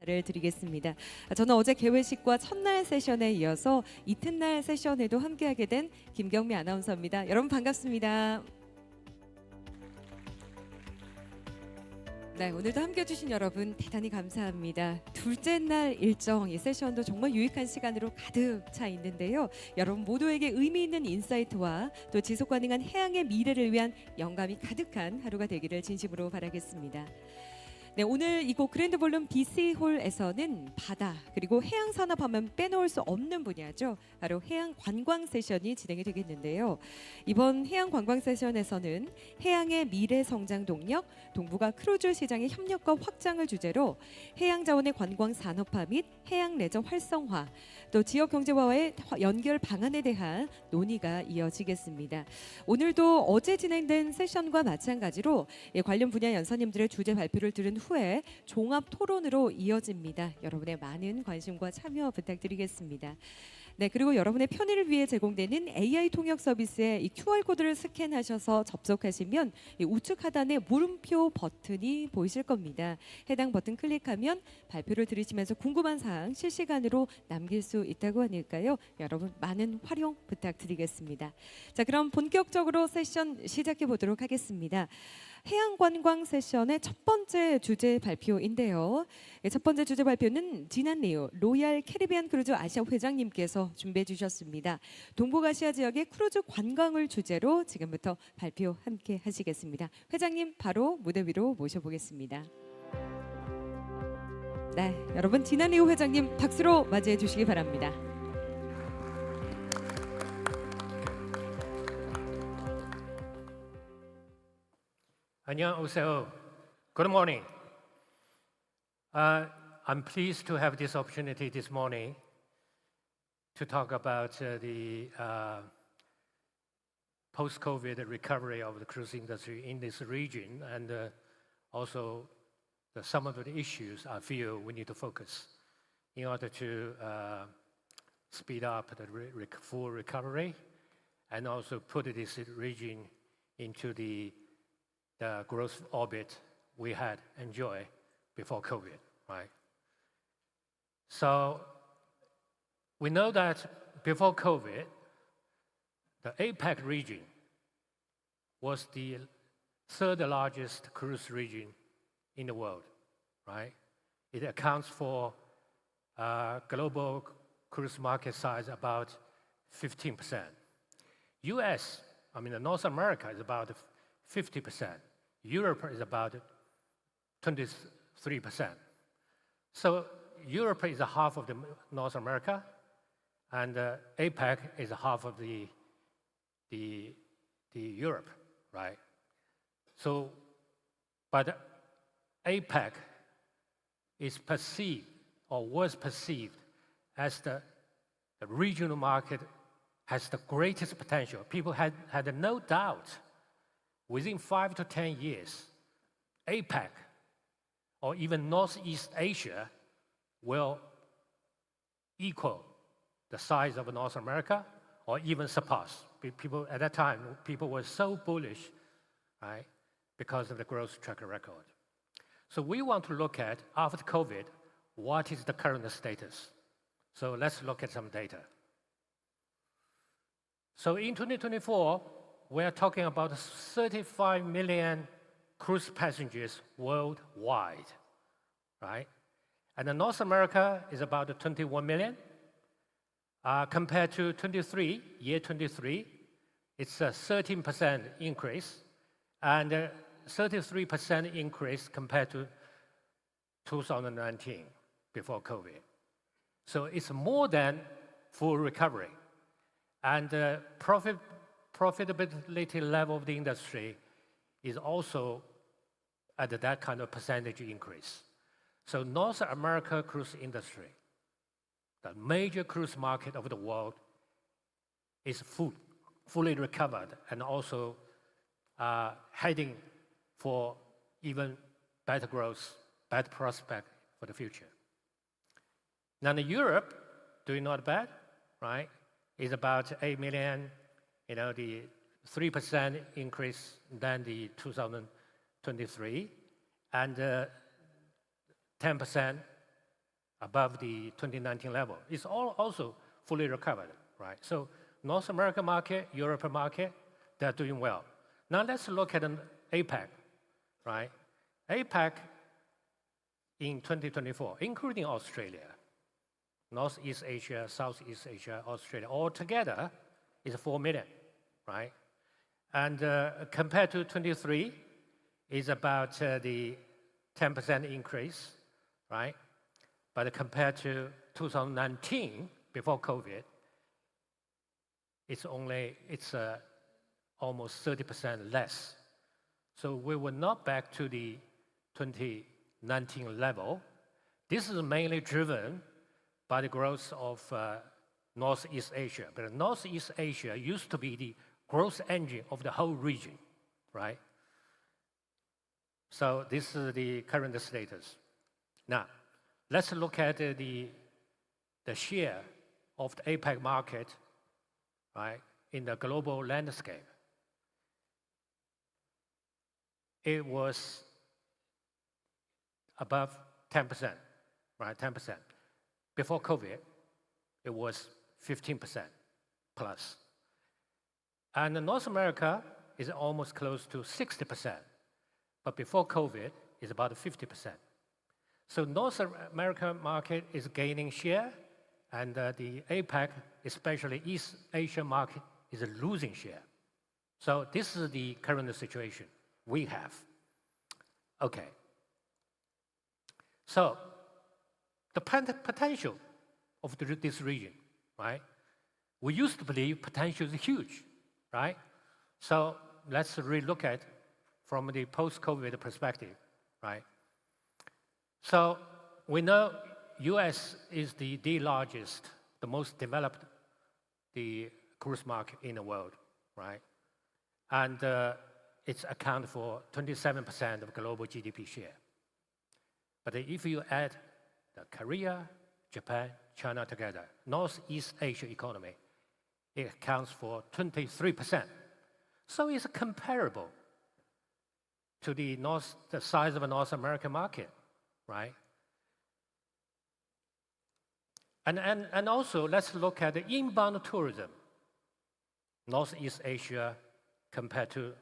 인사를 드리겠습니다. 저는 어제 개회식과 첫날 세션에 이어서 이튿날 세션에도 함께하게 된 김경미 아나운서입니다. 여러분 반갑습니다. 네, 오늘도 함께해 주신 여러분 대단히 감사합니다. 둘째 날 일정, 이 세션도 정말 유익한 시간으로 가득 차 있는데요. 여러분 모두에게 의미 있는 인사이트와 또 지속 가능한 해양의 미래를 위한 영감이 가득한 하루가 되기를 진심으로 바라겠습니다. 네, 오늘 이곳 그랜드볼룸 BC홀에서는 바다 그리고 해양 산업하면 빼놓을 수 없는 분야죠. 바로 해양 관광 세션이 진행이 되겠는데요. 이번 해양 관광 세션에서는 해양의 미래 성장 동력, 동북아 크루즈 시장의 협력과 확장을 주제로 해양 자원의 관광 산업화 및 해양 레저 활성화, 또 지역 경제와의 연결 방안에 대한 논의가 이어지겠습니다. 오늘도 어제 진행된 세션과 마찬가지로 관련 분야 연사님들의 주제 발표를 들은 후에 종합 토론으로 이어집니다. 여러분의 많은 관심과 참여 부탁드리겠습니다. 네, 그리고 여러분의 편의를 위해 제공되는 AI 통역 서비스의 이 QR코드를 스캔하셔서 접속하시면 이 우측 하단에 물음표 버튼이 보이실 겁니다. 해당 버튼 클릭하면 발표를 들으시면서 궁금한 사항 실시간으로 남길 수 있다고 하니까요. 여러분 많은 활용 부탁드리겠습니다. 자, 그럼 본격적으로 세션 시작해 보도록 하겠습니다. 해양관광 세션의 첫 번째 주제 발표인데요. 첫 번째 주제 발표는 지난리오 로얄 캐리비안 크루즈 아시아 회장님께서 준비해 주셨습니다. 동북아시아 지역의 크루즈 관광을 주제로 지금부터 발표 함께 하시겠습니다. 회장님 바로 무대 위로 모셔보겠습니다. 네, 여러분 지난리오 회장님 박수로 맞이해 주시기 바랍니다. 안녕하세요. Good morning. I'm pleased to have this opportunity this morning to talk about the post-COVID recovery of the cruise industry in this region and also some of the issues I feel we need to focus in order to speed up the full recovery and also put this region into the growth orbit we had enjoyed before COVID, right? So we know that before COVID, the APAC region was the third largest cruise region in the world, right? It accounts for global cruise market size about 15%. US, North America is about 50%. Europe is about 23%. So Europe is half of the North America, and APAC is half of the Europe, right? So, but APAC is perceived or was perceived as the regional market has the greatest potential. People had no doubt within 5 to 10 years, APAC or even Northeast Asia will equal the size of North America or even surpass. People at that time, people were so bullish, right, because of the growth track record. So we want to look at, after COVID, what is the current status? So let's look at some data. So in 2024, we're talking about 35 million cruise passengers worldwide, right? And in North America is about 21 million. Compared to year 23, it's a 13% increase, and 33% increase compared to 2019, before COVID. So it's more than full recovery. And the profitability level of the industry is also at that kind of percentage increase. So North America cruise industry, the major cruise market of the world, is fully recovered and also heading for even better growth, better prospect for the future. Now in Europe, doing not bad, right? Is about 8 million, the 3% increase than the 2023, and 10% above the 2019 level. It's all also fully recovered, right? So North American market, European market, they're doing well. Now let's look at an APAC, right? APAC in 2024, including Australia, Northeast Asia, Southeast Asia, Australia, all together is 4 million, right? And compared to 23, is about the 10% increase, right? But compared to 2019, before COVID, it's almost 30% less. So we were not back to the 2019 level. This is mainly driven by the growth of Northeast Asia. But Northeast Asia used to be the growth engine of the whole region, right? So this is the current status. Now, let's look at the share of the APAC market, right, in the global landscape. It was above 10%, right, 10%. Before COVID, it was 15% plus. And North America is almost close to 60%. But before COVID, it's about 50%. So North American market is gaining share, and the APAC, especially East Asia market, is losing share. So this is the current situation we have. Okay. So the potential of this region, right? We used to believe potential is huge, right? So let's relook at from the post-COVID perspective, right? So we know US is the largest, the most developed, the cruise market in the world, right? And it's account for 27% of global GDP share. But if you add the Korea, Japan, China together, Northeast Asia economy, it accounts for 23%. So it's comparable to the size of a North American market, right? And also, let's look at the inbound tourism, Northeast Asia compared to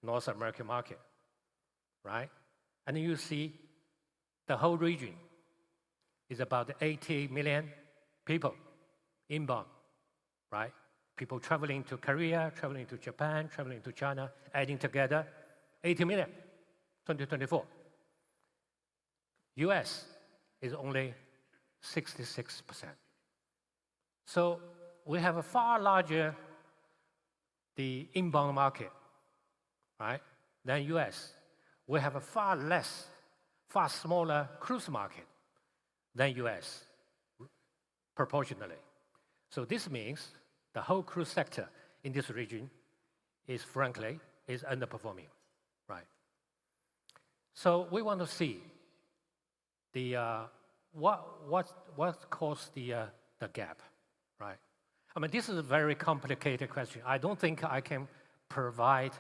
North American market, right? And you see the whole region is about 80 million people inbound, right? People traveling to Korea, traveling to Japan, traveling to China, adding together 80 million, 2024. US is only 66%. So we have a far larger the inbound market, right, than US. We have a far smaller cruise market than US, proportionally. So this means the whole cruise sector in this region is frankly underperforming, right? So we want to see the what caused the gap, right? I mean, this is a very complicated question. I don't think I can provide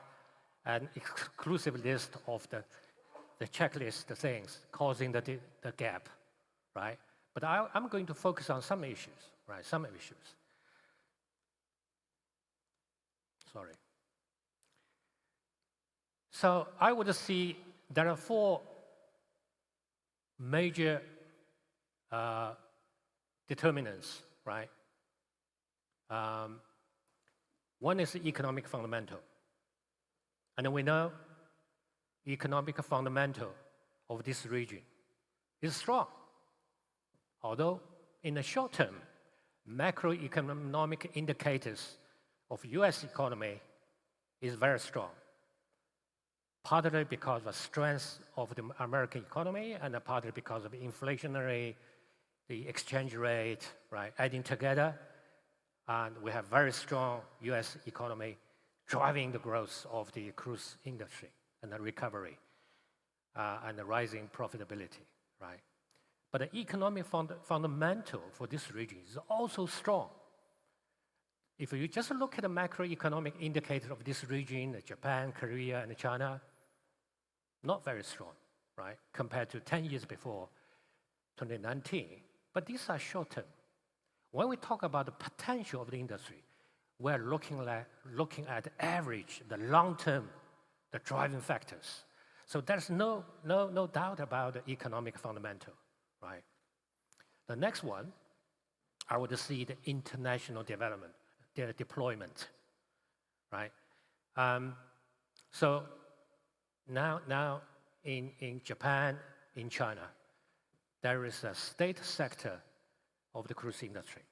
an exclusive list of the checklist, the things causing the gap, right? But I'm going to focus on some issues, right? Some issues. Sorry. So I would see there are 4 major determinants, right? One is the economic fundamental. And we know economic fundamental of this region is strong. Although in the short term, macroeconomic indicators of US economy is very strong. Partly because of the strength of the American economy and partly because of inflationary, the exchange rate, right, adding together. And we have very strong US economy driving the growth of the cruise industry and the recovery and the rising profitability, right? But the economic fundamental for this region is also strong. If you just look at the macroeconomic indicator of this region, Japan, Korea, and China, not very strong, right? Compared to 10 years before, 2019, But these are short term. When we talk about the potential of the industry, we're looking at the average, the long term, the driving factors. So there's no doubt about the economic fundamental, right? The next one, I would see the international development, their deployment, right? So now in Japan, in China, there is a state sector of the cruise industry.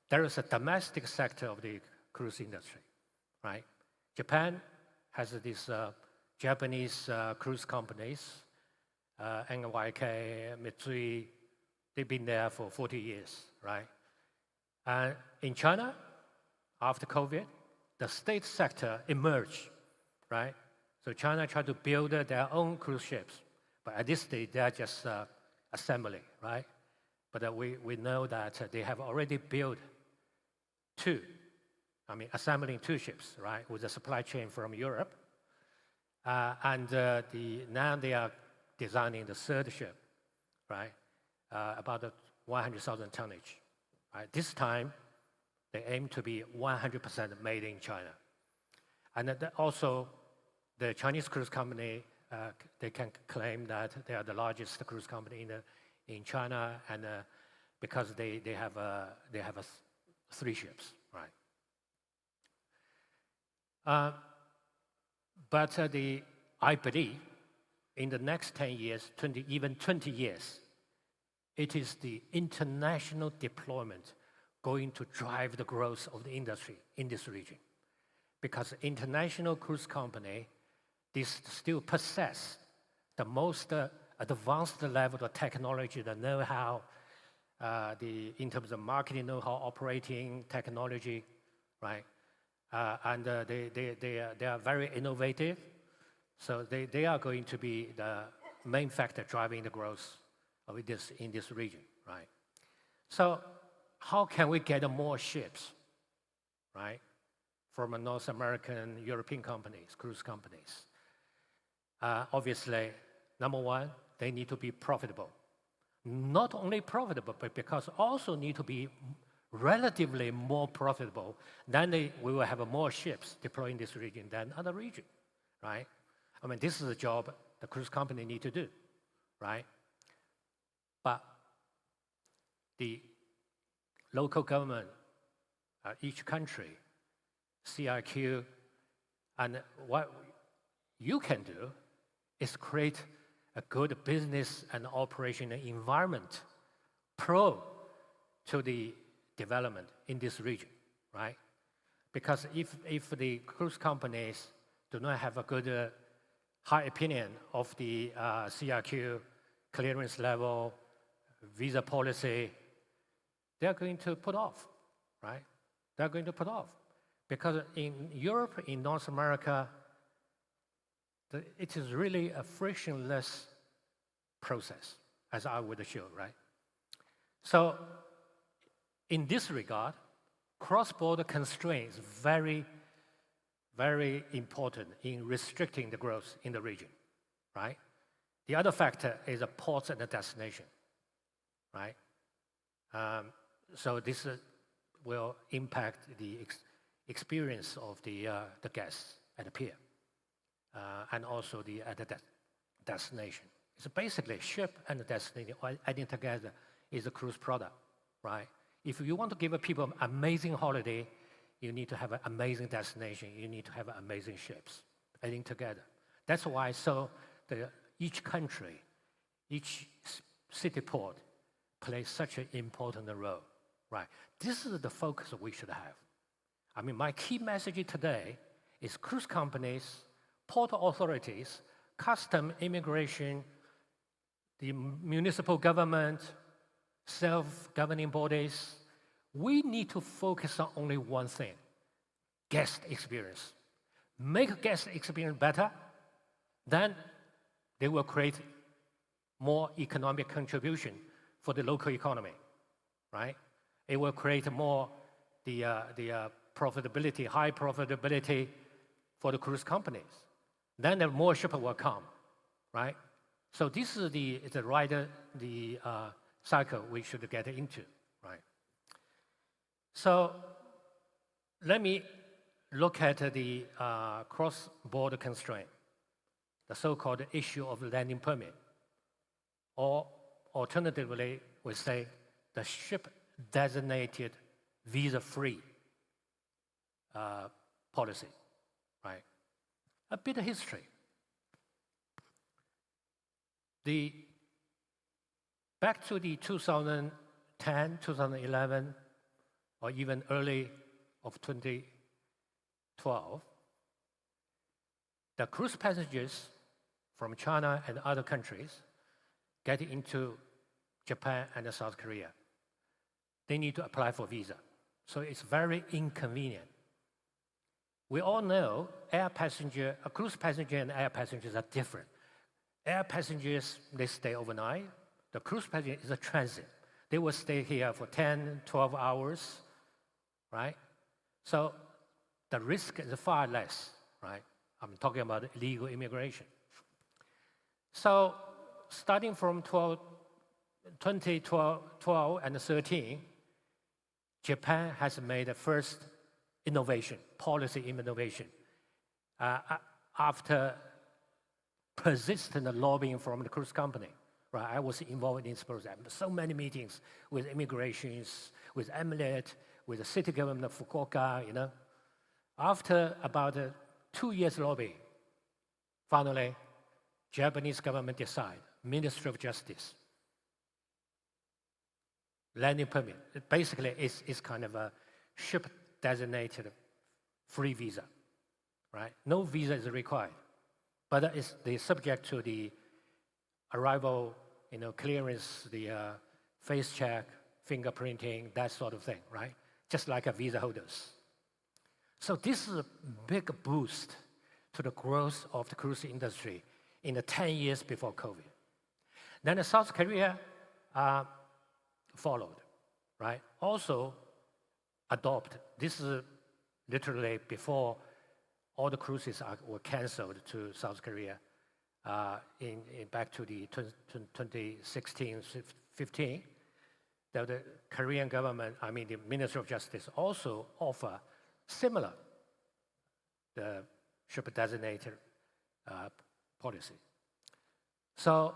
There is a domestic sector of the cruise industry, right? Japan has these Japanese cruise companies, NYK, Mitsui. They've been there for 40 years, right? And in China, after COVID, the state sector emerged, right? So China tried to build their own cruise ships, but at this stage, they're just assembling, right? But we know that they have already built assembling 2 ships, right, with a supply chain from Europe. And now they are designing the 3rd ship, right, about 100,000 tonnage. Right? This time, they aim to be 100% made in China. And also, the Chinese cruise company, they can claim that they are the largest cruise company in China, and because they have 3 ships, right? But I believe in the next 10 years, 20 years, it is the international deployment going to drive the growth of the industry in this region. Because international cruise company, they still possess the most advanced level of technology, the know-how, in terms of marketing know-how, operating technology, right? And they are very innovative. So they are going to be the main factor driving the growth of in this region, right? So how can we get more ships, right, from North American, European companies, cruise companies? Obviously, number one, they need to be profitable. Not only profitable, but because also need to be relatively more profitable, then we will have more ships deployed in this region than other region, right? I mean, this is a job the cruise company need to do, right? But the local government, each country, CRQ, and what you can do is create a good business and operational environment pro to the development in this region, right? Because if the cruise companies do not have a good high opinion of the CRQ clearance level, visa policy, they're going to put off, right? They're going to put off. Because in Europe, in North America, it is really a frictionless process, as I would show, right? So in this regard, cross-border constraints very, very important in restricting the growth in the region, right? The other factor is the ports and the destination, right? So this will impact the experience of the guests at the pier, and also at the destination. It's basically ship and the destination adding together is a cruise product, right? If you want to give people an amazing holiday, you need to have an amazing destination. You need to have amazing ships adding together. That's why each country, each city port plays such an important role, right? This is the focus we should have. I mean, my key message today is cruise companies, port authorities, custom, immigration, the municipal government, self-governing bodies, we need to focus on only one thing: guest experience. Make guest experience better, then they will create more economic contribution for the local economy, right? It will create more the profitability, high profitability for the cruise companies. Then more ships will come, right? So this is the right cycle we should get into, right? So let me look at the cross-border constraint, the so-called issue of landing permit, or alternatively, we say the ship-designated visa-free policy, right? A bit of history. Back to the 2010, 2011, or even early of 2012, the cruise passengers from China and other countries get into Japan and South Korea. They need to apply for visa. So it's very inconvenient. We all know a cruise passenger and air passengers are different. Air passengers, they stay overnight. The cruise passenger is a transit. They will stay here for 10, 12 hours, right? So the risk is far less, right? I'm talking about illegal immigration. So starting from 2012 and 13, Japan has made the first innovation, policy innovation, after persistent lobbying from the cruise company. Right, I was involved in this process. So many meetings with immigrations, with Emirates, with the city government of Fukuoka, you know. After about 2 years lobbying, finally, Japanese government decide, Ministry of Justice, landing permit. It basically is kind of a ship-designated free visa, right? No visa is required, but they're subject to the arrival, clearance, the face check, fingerprinting, that sort of thing, right? Just like a visa holders. So this is a big boost to the growth of the cruise industry in the 10 years before COVID. Then South Korea followed, right? Also adopt. This is literally before all the cruises were canceled to South Korea. Back to the 2016-15, the Korean government, the Ministry of Justice, also offer similar the ship-designated policy. So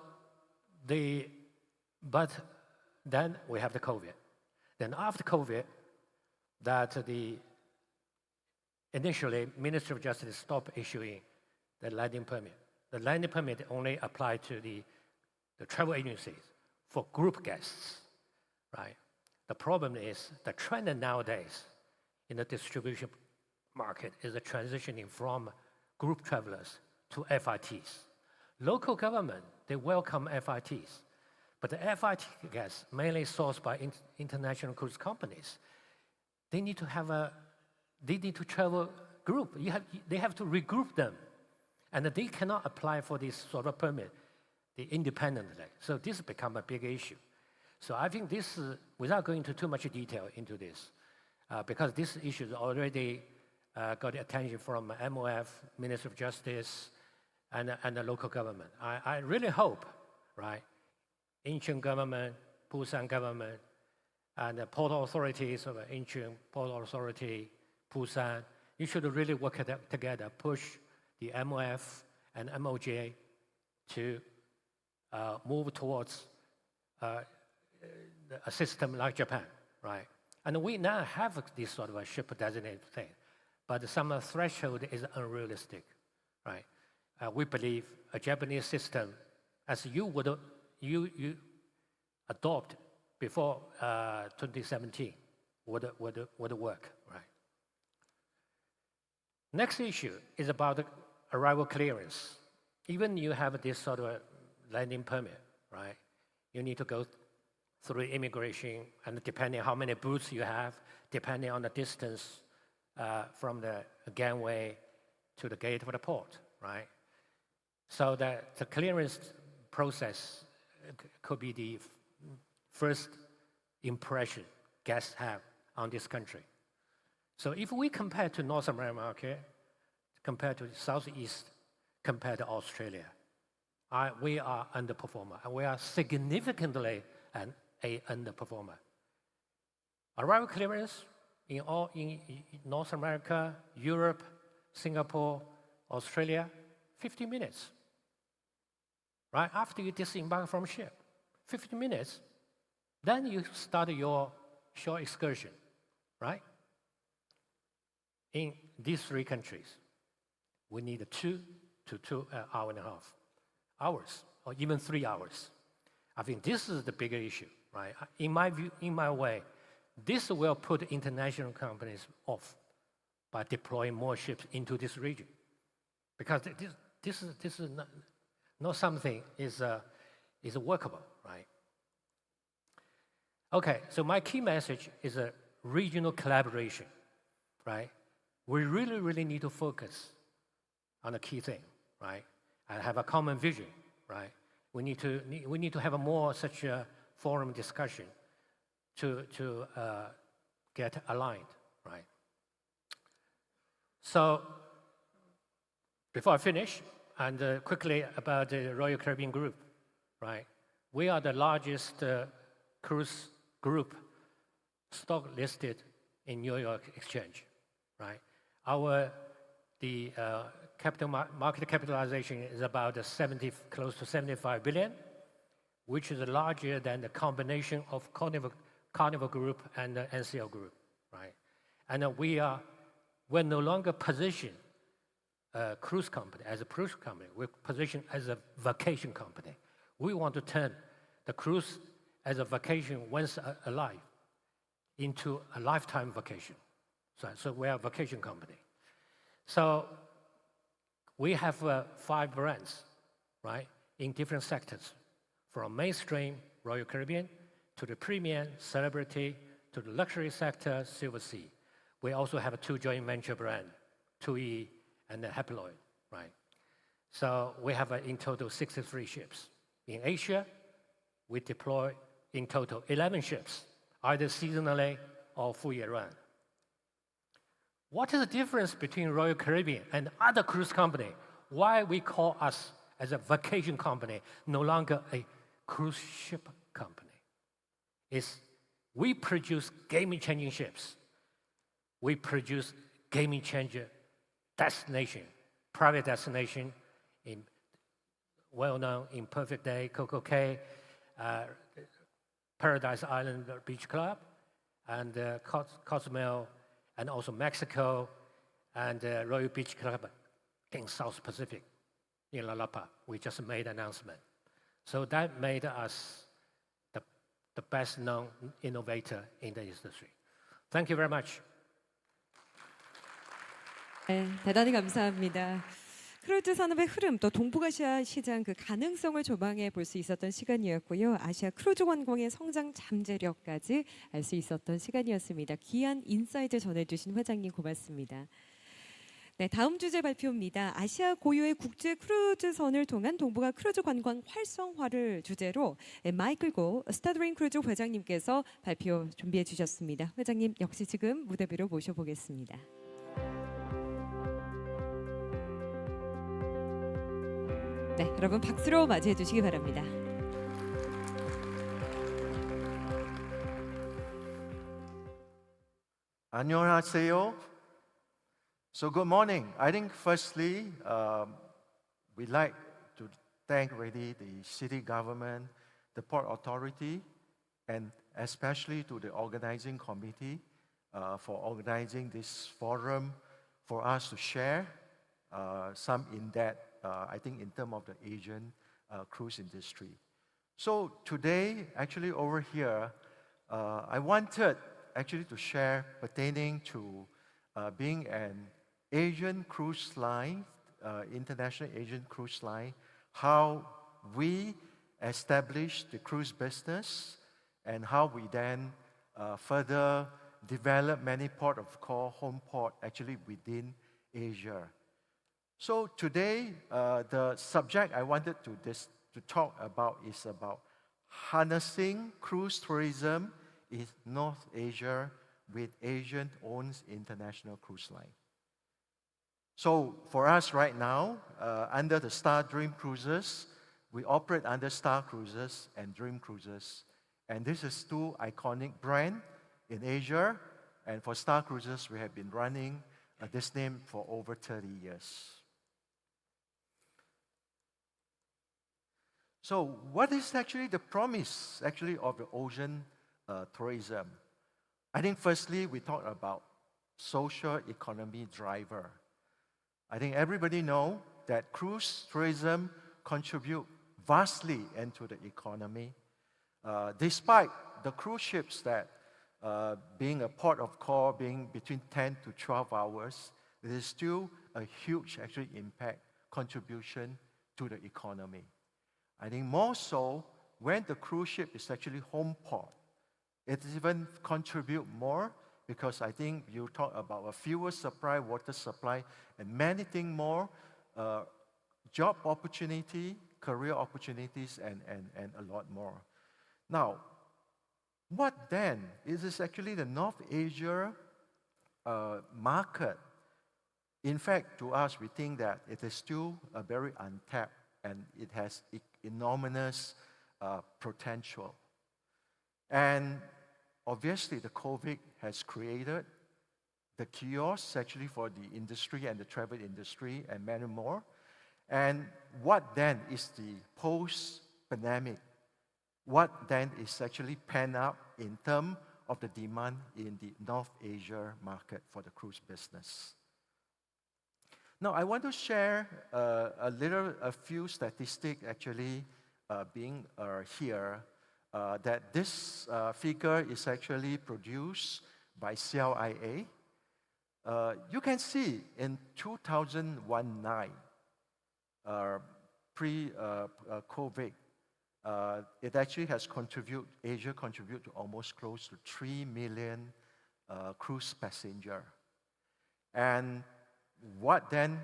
but then we have the COVID. Then after COVID, initially Ministry of Justice stopped issuing the landing permit. The landing permit only applied to the travel agencies for group guests, right? The problem is the trend nowadays in the distribution market is a transitioning from group travelers to FITs. Local government, they welcome FITs, but the FIT guests, mainly sourced by international cruise companies, they need to travel group. They have to regroup them. And they cannot apply for this sort of permit independently. So this has become a big issue. So I think this, without going into too much detail into this, because this issue already got attention from MOF, Ministry of Justice, and the local government. I really hope, right, Incheon government, Busan government, and the port authorities of Incheon, Port Authority, Busan, you should really work together, push the MOF and MOJ to move towards a system like Japan, right? And we now have this sort of a ship-designated thing, but some threshold is unrealistic, right? We believe a Japanese system, as you adopt before 2017, would work, right? Next issue is about the arrival clearance. Even you have this sort of landing permit, right? You need to go through immigration, and depending on how many booths you have, depending on the distance from the gangway to the gate of the port, right? So the clearance process could be the first impression guests have on this country. So if we compare to North American market, compared to Southeast, compared to Australia, we are underperformer, and we are significantly an underperformer. Arrival clearance in North America, Europe, Singapore, Australia, 50 minutes. Right after you disembark from ship, 50 minutes, then you start your shore excursion, right? In these 3 countries, we need 2 to 2.5 hours, or even 3 hours. I think this is the bigger issue, right? In my view, in my way, this will put international companies off by deploying more ships into this region, because this is not something is workable, right? Okay, so my key message is a regional collaboration, right? We really need to focus on a key thing, right? And have a common vision, right? We need to have a more such a forum discussion to get aligned, right? So before I finish, and quickly about the Royal Caribbean Group, right? We are the largest cruise group stock listed in New York Exchange, right? The market capitalization is about close to 75 billion, which is larger than the combination of Carnival Group and the NCL Group, right? And we're no longer positioned cruise company as a cruise company. We're positioned as a vacation company. We want to turn the cruise as a vacation once a life into a lifetime vacation. So we are a vacation company. So we have 5 brands, right, in different sectors, from mainstream Royal Caribbean to the premium Celebrity to the luxury sector Silver Sea. We also have 2 joint venture brands, 2E and the Haploid, right? So we have in total 63 ships. In Asia, we deploy in total 11 ships, either seasonally or full year round. What is the difference between Royal Caribbean and other cruise company? Why we call us as a vacation company, no longer a cruise ship company? Is we produce game-changing ships. We produce game-changer destination, private destination, well-known in Perfect Day, Coco Cay, Paradise Island Beach Club, and Cozumel, and also Mexico, and Royal Beach Club in South Pacific, in La Lapa. We just made an announcement. So that made us the best-known innovator in the industry. Thank you very much. 네, 대단히 감사합니다. 크루즈 산업의 흐름, 또 동북아시아 시장 그 가능성을 조망해 볼 수 있었던 시간이었고요. 아시아 크루즈 관광의 성장 잠재력까지 알 수 있었던 시간이었습니다. 귀한 인사이트 전해주신 회장님 고맙습니다. 네, 다음 주제 발표입니다. 아시아 고유의 국제 크루즈선을 통한 동북아 크루즈 관광 활성화를 주제로 마이클 고 스타드림 크루즈 회장님께서 발표 준비해 주셨습니다. 회장님 역시 지금 무대 위로 모셔보겠습니다. 네, 여러분 박수로 맞이해 주시기 바랍니다. 안녕하세요. So good morning. I think firstly, we'd like to thank really the city government, the port authority, and especially to the organizing committee for organizing this forum for us to share some in that, I think in terms of the Asian cruise industry. So today, actually over here, I wanted actually to share pertaining to being an Asian cruise line, international Asian cruise line, how we established the cruise business and how we then further develop many port of call home port actually within Asia. So today, the subject I wanted to talk about is about harnessing cruise tourism in North Asia with Asian-owned international cruise line. So for us right now, under the Star Dream Cruises, We operate under Star Cruises and Dream Cruises. And this is two iconic brands in Asia. And for Star Cruises, we have been running this name for over 30 years. So what is actually the promise of the ocean tourism? I think firstly, we talk about social economy driver. I think everybody know that cruise tourism contribute vastly into the economy. Despite the cruise ships that being a port of call, being between 10 to 12 hours, it is still a huge actually impact, contribution to the economy. I think more so when the cruise ship is actually home port, it even contribute more because I think you talk about a fuel supply, water supply, and many things more, job opportunity, career opportunities, and a lot more. Now, what then? It is actually the North Asia market. In fact, to us, we think that it is still a very untapped and it has enormous potential. And obviously, the COVID has created the chaos actually for the industry and the travel industry and many more. And what then is the post-pandemic? What then is actually pent up in terms of the demand in the North Asia market for the cruise business? Now, I want to share a few statistics actually being here. That this figure is actually produced by CLIA. You can see in 2019, pre-COVID, it actually has Asia contribute to almost close to 3 million cruise passengers. And what then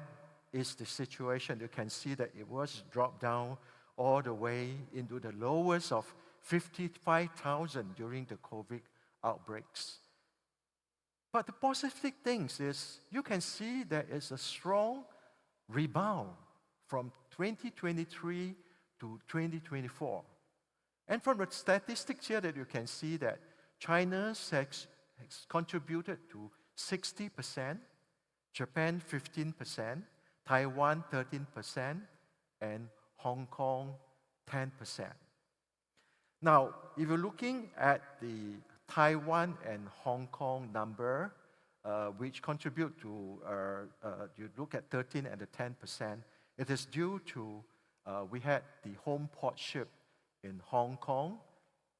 is the situation? You can see that it was dropped down all the way into the lowest of 55,000 during the COVID outbreaks. But the positive things is you can see there is a strong rebound from 2023 to 2024. And from the statistics here that you can see that China has contributed to 60%, Japan 15%, Taiwan 13%, and Hong Kong 10%. Now, if you're looking at the Taiwan and Hong Kong number, which contribute to, you look at 13 and the 10%, it is due to, we had the home port ship in Hong Kong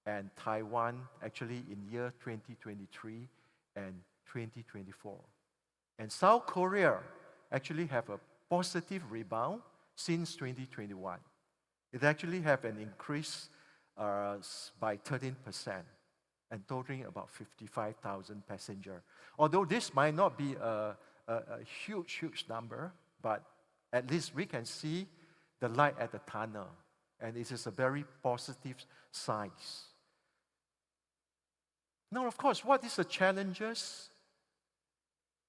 and Taiwan actually in year 2023 and 2024. And South Korea actually have a positive rebound since 2021. It actually have an increase by 13% and totaling about 55,000 passengers. Although this might not be a huge number, but at least we can see the light at the tunnel, and it is a very positive sign. Now, of course, what is the challenges?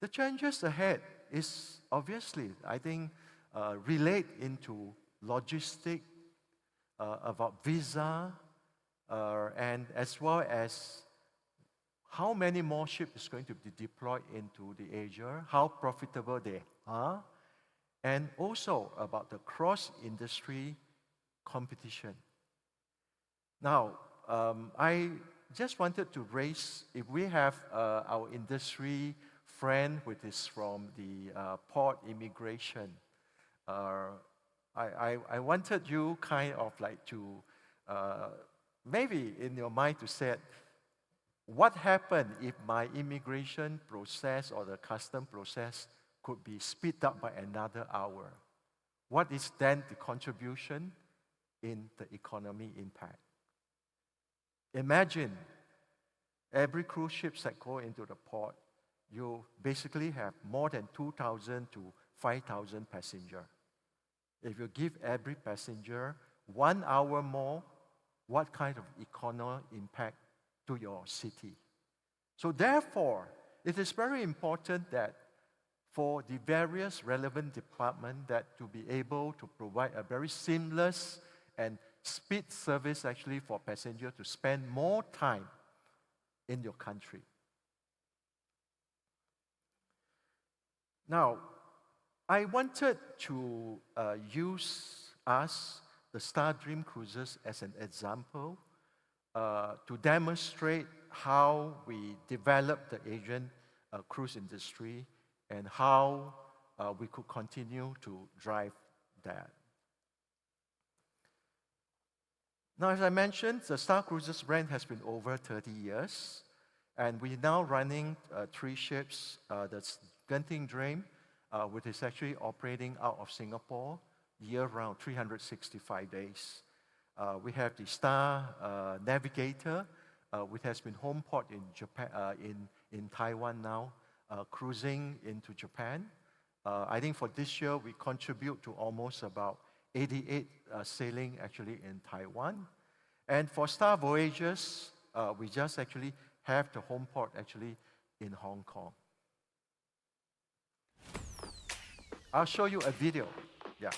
The challenges ahead is obviously, I think, relate into logistics, about visa, and as well as how many more ships is going to be deployed into the Asia, how profitable they are, and also about the cross-industry competition. Now, I just wanted to raise, if we have our industry friend who is from the port immigration, I wanted you kind of like to, maybe in your mind to say, what happened if my immigration process or the custom process could be speed up by another hour? What is then the contribution in the economy impact? Imagine every cruise ship that go into the port, you basically have more than 2,000 to 5,000 passengers. If you give every passenger 1 hour more, what kind of economic impact to your city? So therefore, it is very important that for the various relevant departments that to be able to provide a very seamless and speed service actually for passengers to spend more time in your country. Now, I wanted to use us, the Star Dream Cruises, as an example to demonstrate how we developed the Asian cruise industry and how we could continue to drive that. Now, as I mentioned, the Star Cruises brand has been over 30 years, and we're now running 3 ships. That's Genting Dream, which is actually operating out of Singapore year-round, 365 days. We have the Star Navigator, which has been home port in Japan, in Taiwan now, cruising into Japan. I think for this year, we contribute to almost about 88 sailing actually in Taiwan. And for Star Voyages, we just actually have the home port actually in Hong Kong. I'll show you a video. Yeah.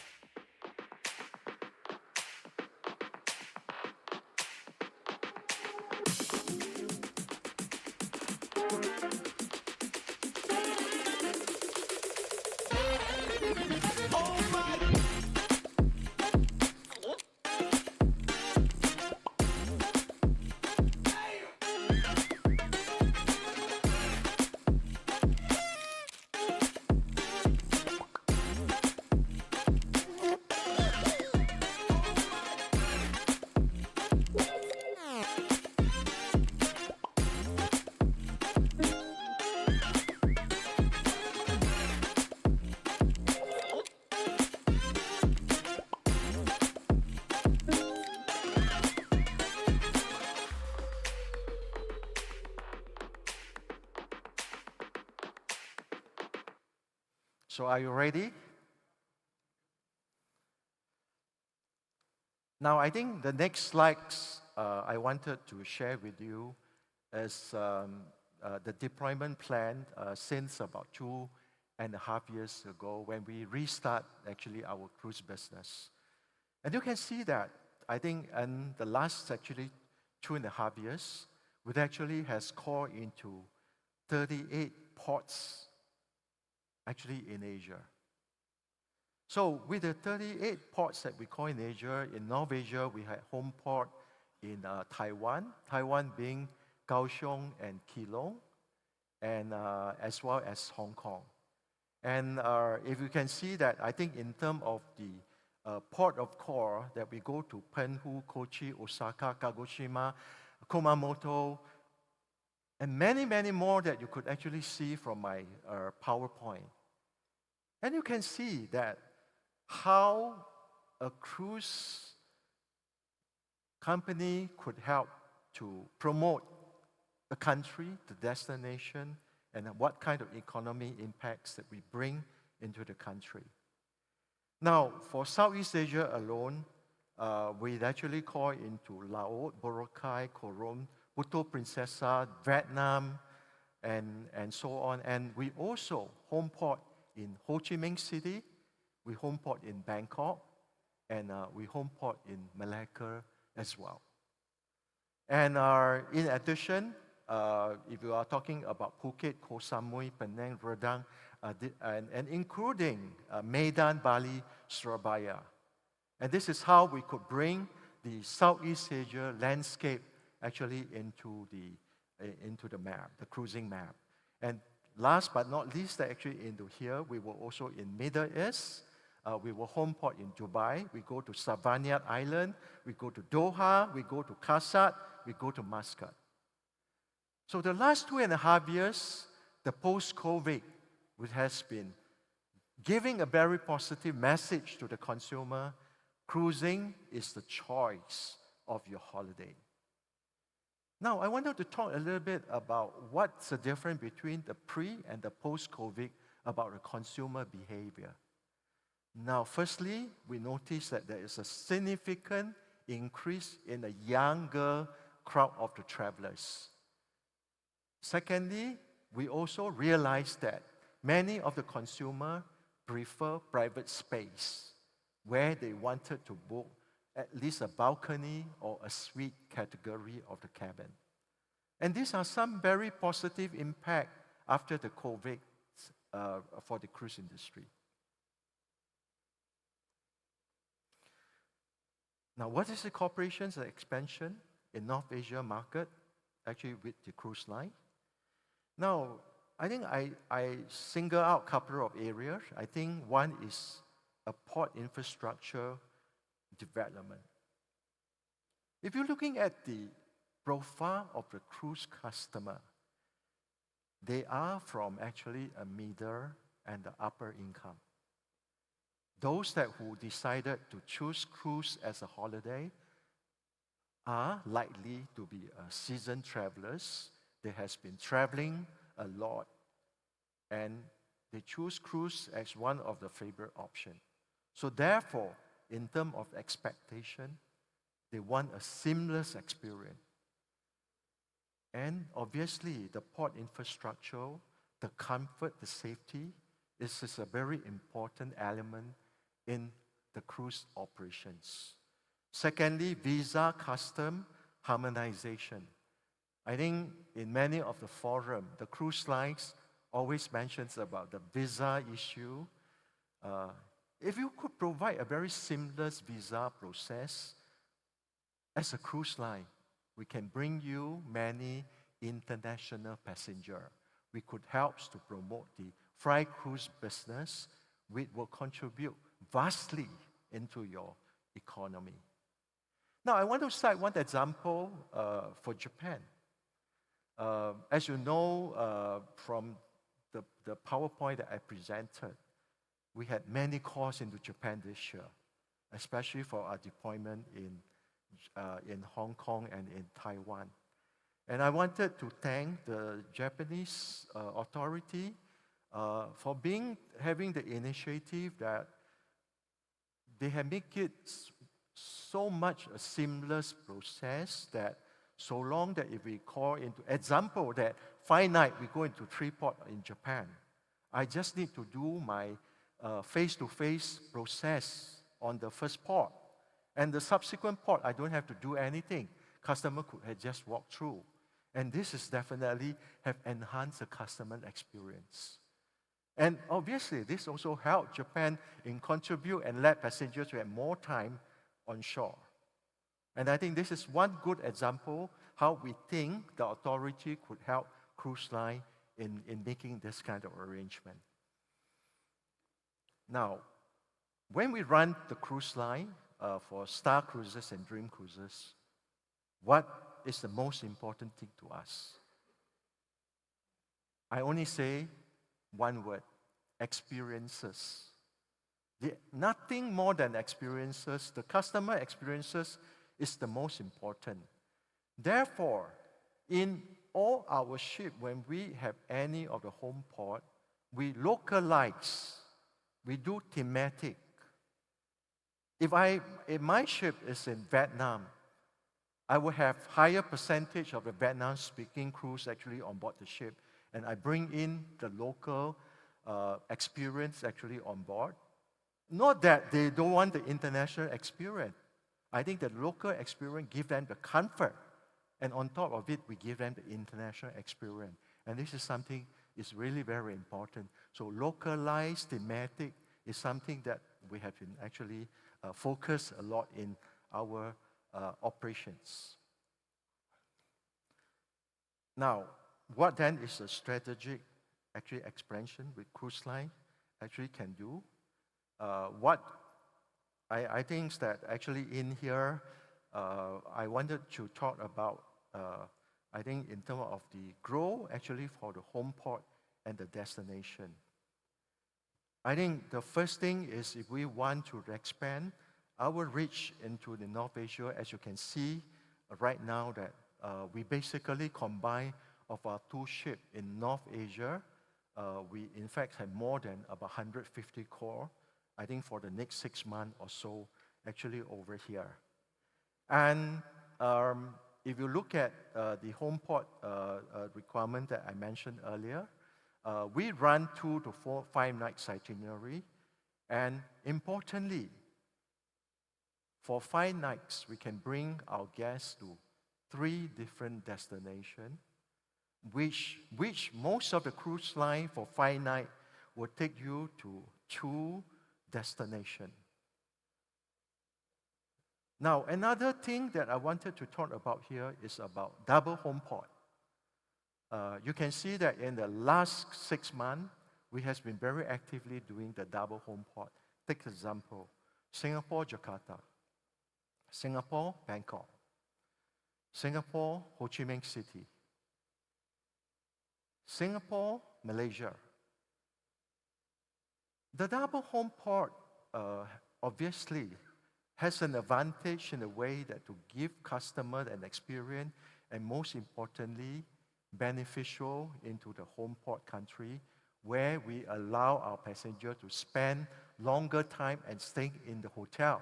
So are you ready? Now, I think the next slides I wanted to share with you is the deployment plan since about 2.5 years ago when we restart actually our cruise business. And you can see that, I think in the last actually 2.5 years, it actually has called into 38 ports actually in Asia. So with the 38 ports that we call in Asia, in North Asia, we had home port in Taiwan, Taiwan being Kaohsiung and Keelung, and as well as Hong Kong. And if you can see that, I think in terms of the port of call that we go to Penghu, Kochi, Osaka, Kagoshima, Kumamoto, and many, many more that you could actually see from my PowerPoint. And you can see that how a cruise company could help to promote the country, the destination, and what kind of economy impacts that we bring into the country. Now, for Southeast Asia alone, we actually call into Laos, Boracay, Coron, Puerto Princesa, Vietnam, and so on. And we also home port in Ho Chi Minh City, we home port in Bangkok, and we home port in Malacca as well. And in addition, if you are talking about Phuket, Koh Samui, Penang, Redang, and including Medan, Bali, Surabaya. And this is how we could bring the Southeast Asia landscape actually into the map, the cruising map. And last but not least, actually into here, we were also in Middle East. We were home port in Dubai. We go to Savannah Island. We go to Doha. We go to Kasat. We go to Muscat. So the last 2.5 years, the post-COVID, which has been giving a very positive message to the consumer, cruising is the choice of your holiday. Now, I wanted to talk a little bit about what's the difference between the pre and the post-COVID about the consumer behavior. Now, firstly, we notice that there is a significant increase in the younger crowd of the travelers. Secondly, we also realize that many of the consumers prefer private space where they wanted to book at least a balcony or a suite category of the cabin. And these are some very positive impact after the COVID for the cruise industry. Now, what is the cooperation's expansion in North Asia market, actually with the cruise line? Now, I think I single out a couple of areas. I think one is a port infrastructure development. If you're looking at the profile of the cruise customer, they are from actually a middle and the upper income. Those who decided to choose cruise as a holiday are likely to be seasoned travelers. They has been traveling a lot, and they choose cruise as one of the favorite options. So therefore, in terms of expectation, they want a seamless experience. And obviously, the port infrastructure, the comfort, the safety, this is a very important element in the cruise operations. Secondly, visa custom harmonization. I think in many of the forums, the cruise lines always mentions about the visa issue. If you could provide a very seamless visa process, as a cruise line, we can bring you many international passengers. We could help to promote the fly cruise business, which will contribute vastly into your economy. Now, I want to cite one example for Japan. As you know from the PowerPoint that I presented, we had many calls into Japan this year, especially for our deployment in Hong Kong and in Taiwan. And I wanted to thank the Japanese authority for having the initiative that they have made it so much a seamless process that so long that if we call into example that 5 nights we go into 3 ports in Japan, I just need to do my face-to-face process on the first port. And the subsequent port, I don't have to do anything. Customer could have just walked through. And this is definitely have enhanced the customer experience. And obviously, this also helped Japan in contribute and let passengers to have more time on shore. And I think this is one good example how we think the authority could help cruise line in making this kind of arrangement. Now, when we run the cruise line for Star Cruises and Dream Cruises, what is the most important thing to us? I only say one word: experiences. Nothing more than experiences. The customer experiences is the most important. Therefore, in all our ships, when we have any of the home port, we localize. We do thematic. If my ship is in Vietnam, I will have higher percentage of the Vietnam-speaking crews actually on board the ship, and I bring in the local experience actually on board. Not that they don't want the international experience. I think the local experience give them the comfort, and on top of it, we give them the international experience. And this is something is really very important. So localized thematic is something that we have been actually focused a lot in our operations. Now, what then is a strategic actually expansion with cruise line actually can do? What I think is that actually in here, I wanted to talk about, I think in terms of the growth actually for the home port and the destination. I think the first thing is if we want to expand our reach into the North Asia, as you can see right now that we basically combine of our 2 ships in North Asia. We in fact have more than about 150 core, I think for the next 6 months or so, actually over here. And if you look at the home port requirement that I mentioned earlier, we run 2 to 4, 5 nights itinerary. And importantly, For 5 nights, we can bring our guests to 3 different destinations, which most of the cruise line for 5 nights will take you to 2 destinations. Now, another thing that I wanted to talk about here is about double home port. You can see that in the last 6 months, we have been very actively doing the double home port. Take example, Singapore, Jakarta, Singapore, Bangkok, Singapore, Ho Chi Minh City, Singapore, Malaysia. The double home port obviously has an advantage in a way that to give customers an experience, and most importantly, beneficial into the home port country, where we allow our passengers to spend longer time and stay in the hotel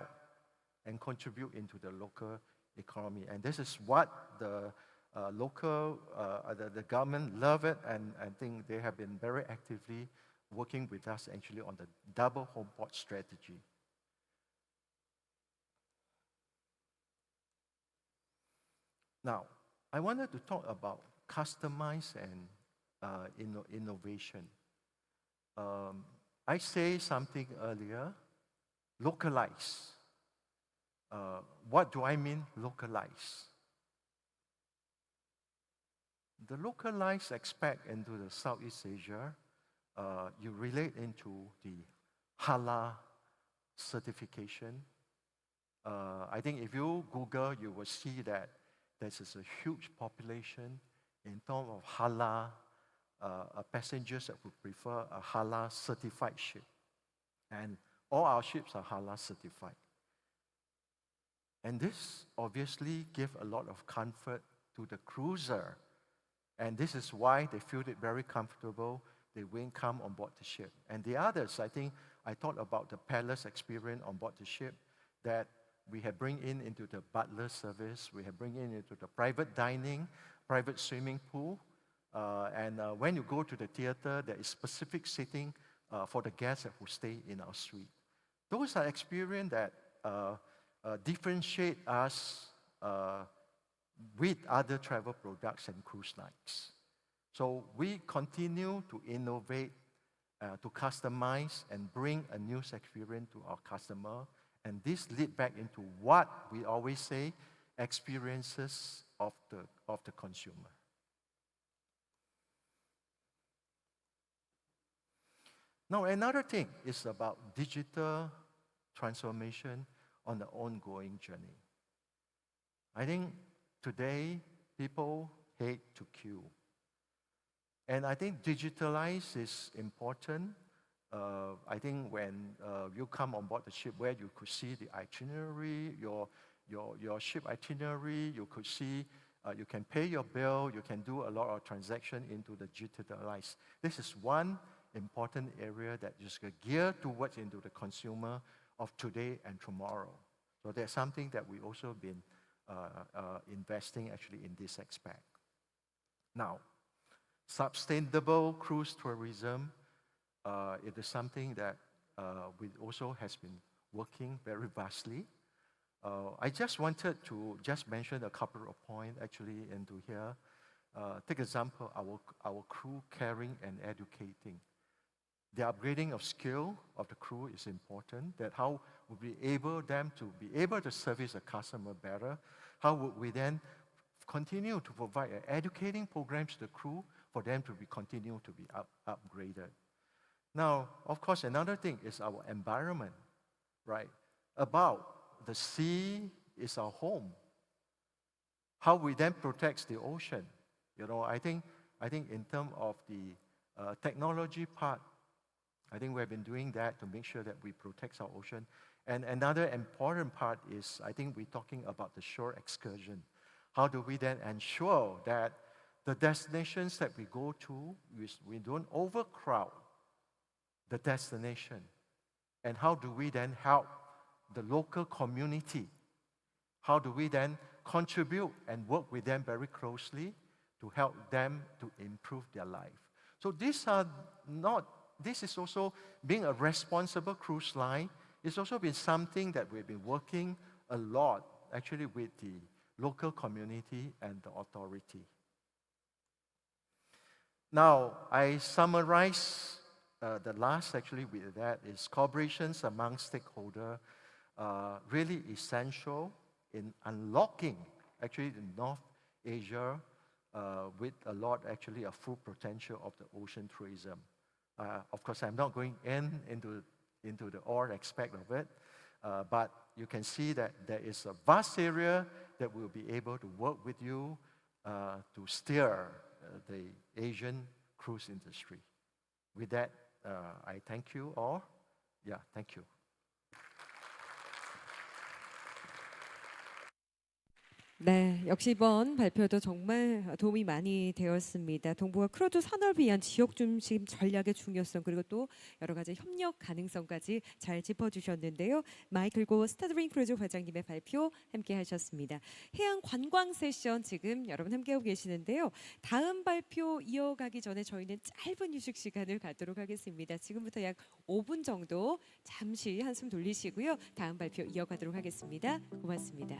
and contribute into the local economy. And this is what the the government love it, and I think they have been very actively working with us actually on the double home port strategy. Now, I wanted to talk about customize and innovation. I say something earlier, localize. What do I mean localize? The localized aspect into the Southeast Asia, you relate into the halal certification. I think if you Google, you will see that this is a huge population in terms of halal passengers that would prefer a halal certified ship. And all our ships are halal certified. And this obviously gives a lot of comfort to the cruiser. And this is why they feel it very comfortable. They will come on board the ship. And the others, I think, I thought about the palace experience on board the ship, that we have bring into the butler service, we have bring into the private dining, private swimming pool, and when you go to the theater, there is specific seating for the guests who stay in our suite. Those are experiences that differentiate us with other travel products and cruise lines. So we continue to innovate, to customize and bring a new experience to our customer. And this leads back into what we always say, experiences of the consumer. Now, another thing is about digital transformation on the ongoing journey. I think today, people hate to queue. And I think digitalize is important. I think when you come on board the ship, where you could see the itinerary, your ship itinerary, you could see, you can pay your bill, you can do a lot of transaction into the digitalized. This is one important area that is geared towards into the consumer of today and tomorrow. So there's something that we also been investing actually in this aspect. Now, sustainable cruise tourism, it is something that we also has been working very vastly. I just wanted to just mention a couple of points actually into here. Take example, our crew caring and educating. The upgrading of skill of the crew is important, that how would we able them to be able to service the customer better? How would we then continue to provide an educating program to the crew for them to be continue to be upgraded? Now, of course, another thing is our environment, right? About the sea is our home. How we then protect the ocean? You know, I think in terms of the technology part, I think we have been doing that to make sure that we protect our ocean. And another important part is, I think we're talking about the shore excursion. How do we then ensure that the destinations that we go to, we don't overcrowd the destination? And how do we then help the local community? How do we then contribute and work with them very closely to help them to improve their life? So this is also being a responsible cruise line. It's also been something that we've been working a lot actually with the local community and the authority. Now, I summarize the last actually with that is collaborations among stakeholders really essential in unlocking actually the North Asia with a lot actually a full potential of the ocean tourism. Of course, I'm not going into the all aspect of it, but you can see that there is a vast area that will be able to work with you to steer the Asian cruise industry. With that, I thank you all. Yeah, thank you. 네, 역시 이번 발표도 정말 도움이 많이 되었습니다. 동북아 크루즈 산업을 위한 지역 중심 전략의 중요성 그리고 또 여러 가지 협력 가능성까지 잘 짚어주셨는데요. 마이클고 스타드림 크루즈 회장님의 발표 함께 하셨습니다. 해양 관광 세션 지금 여러분 함께하고 계시는데요. 다음 발표 이어가기 전에 저희는 짧은 휴식 시간을 갖도록 하겠습니다. 지금부터 약 5분 정도 잠시 한숨 돌리시고요. 다음 발표 이어가도록 하겠습니다. 고맙습니다.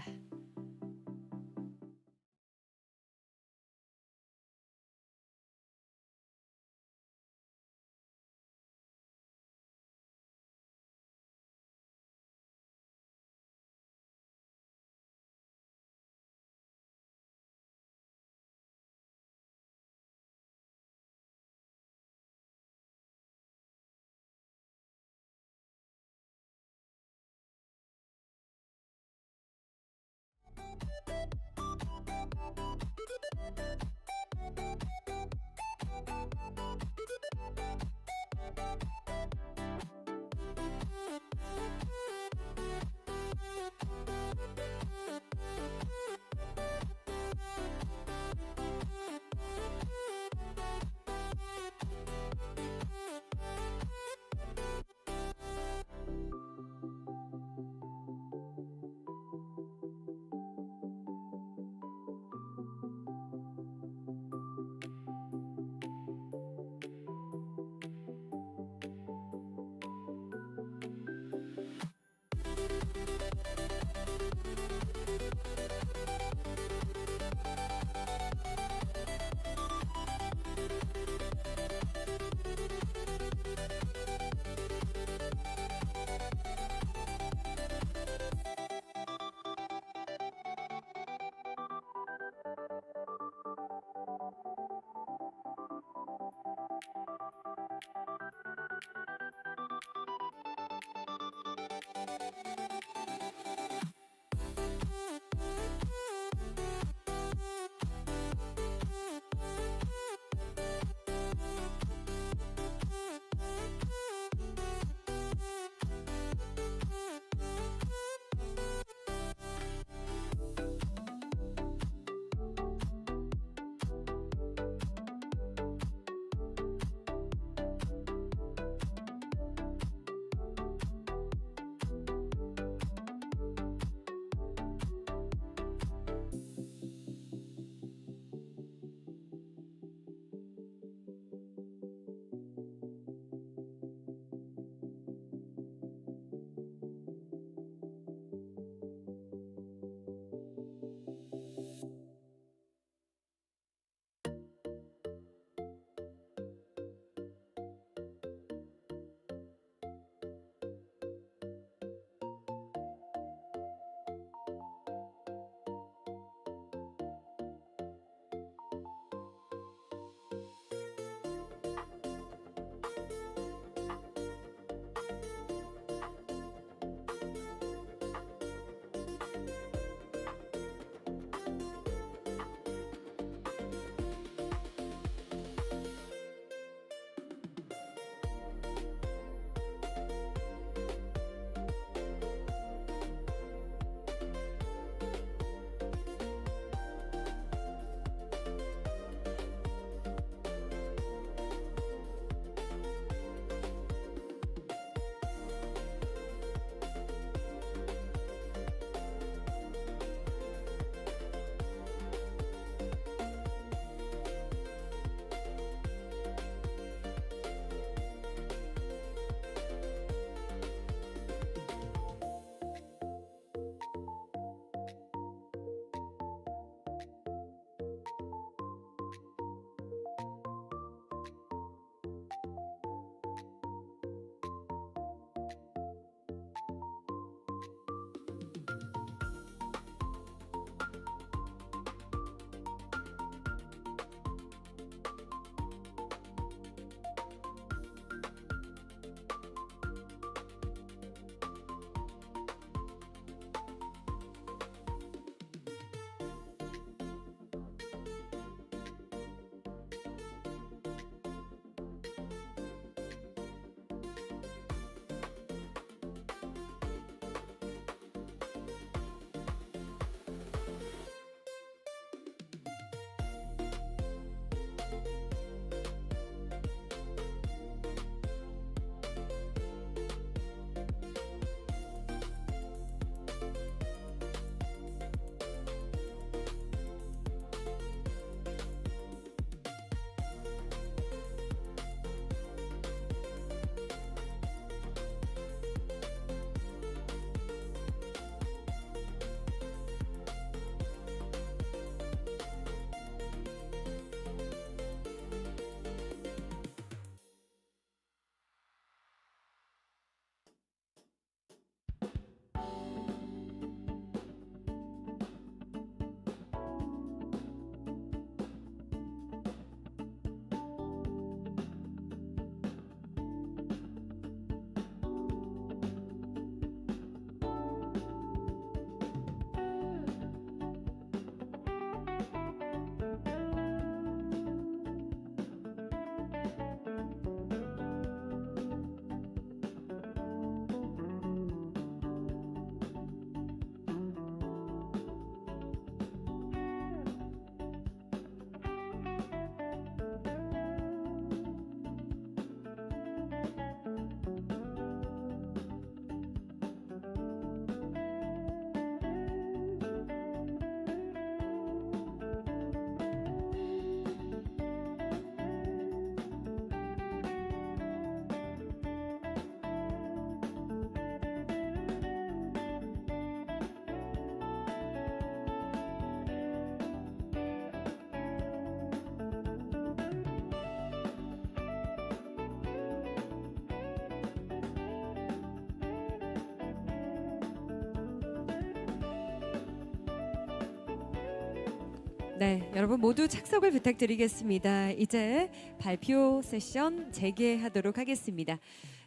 네, 여러분 모두 착석을 부탁드리겠습니다. 이제 발표 세션 재개하도록 하겠습니다.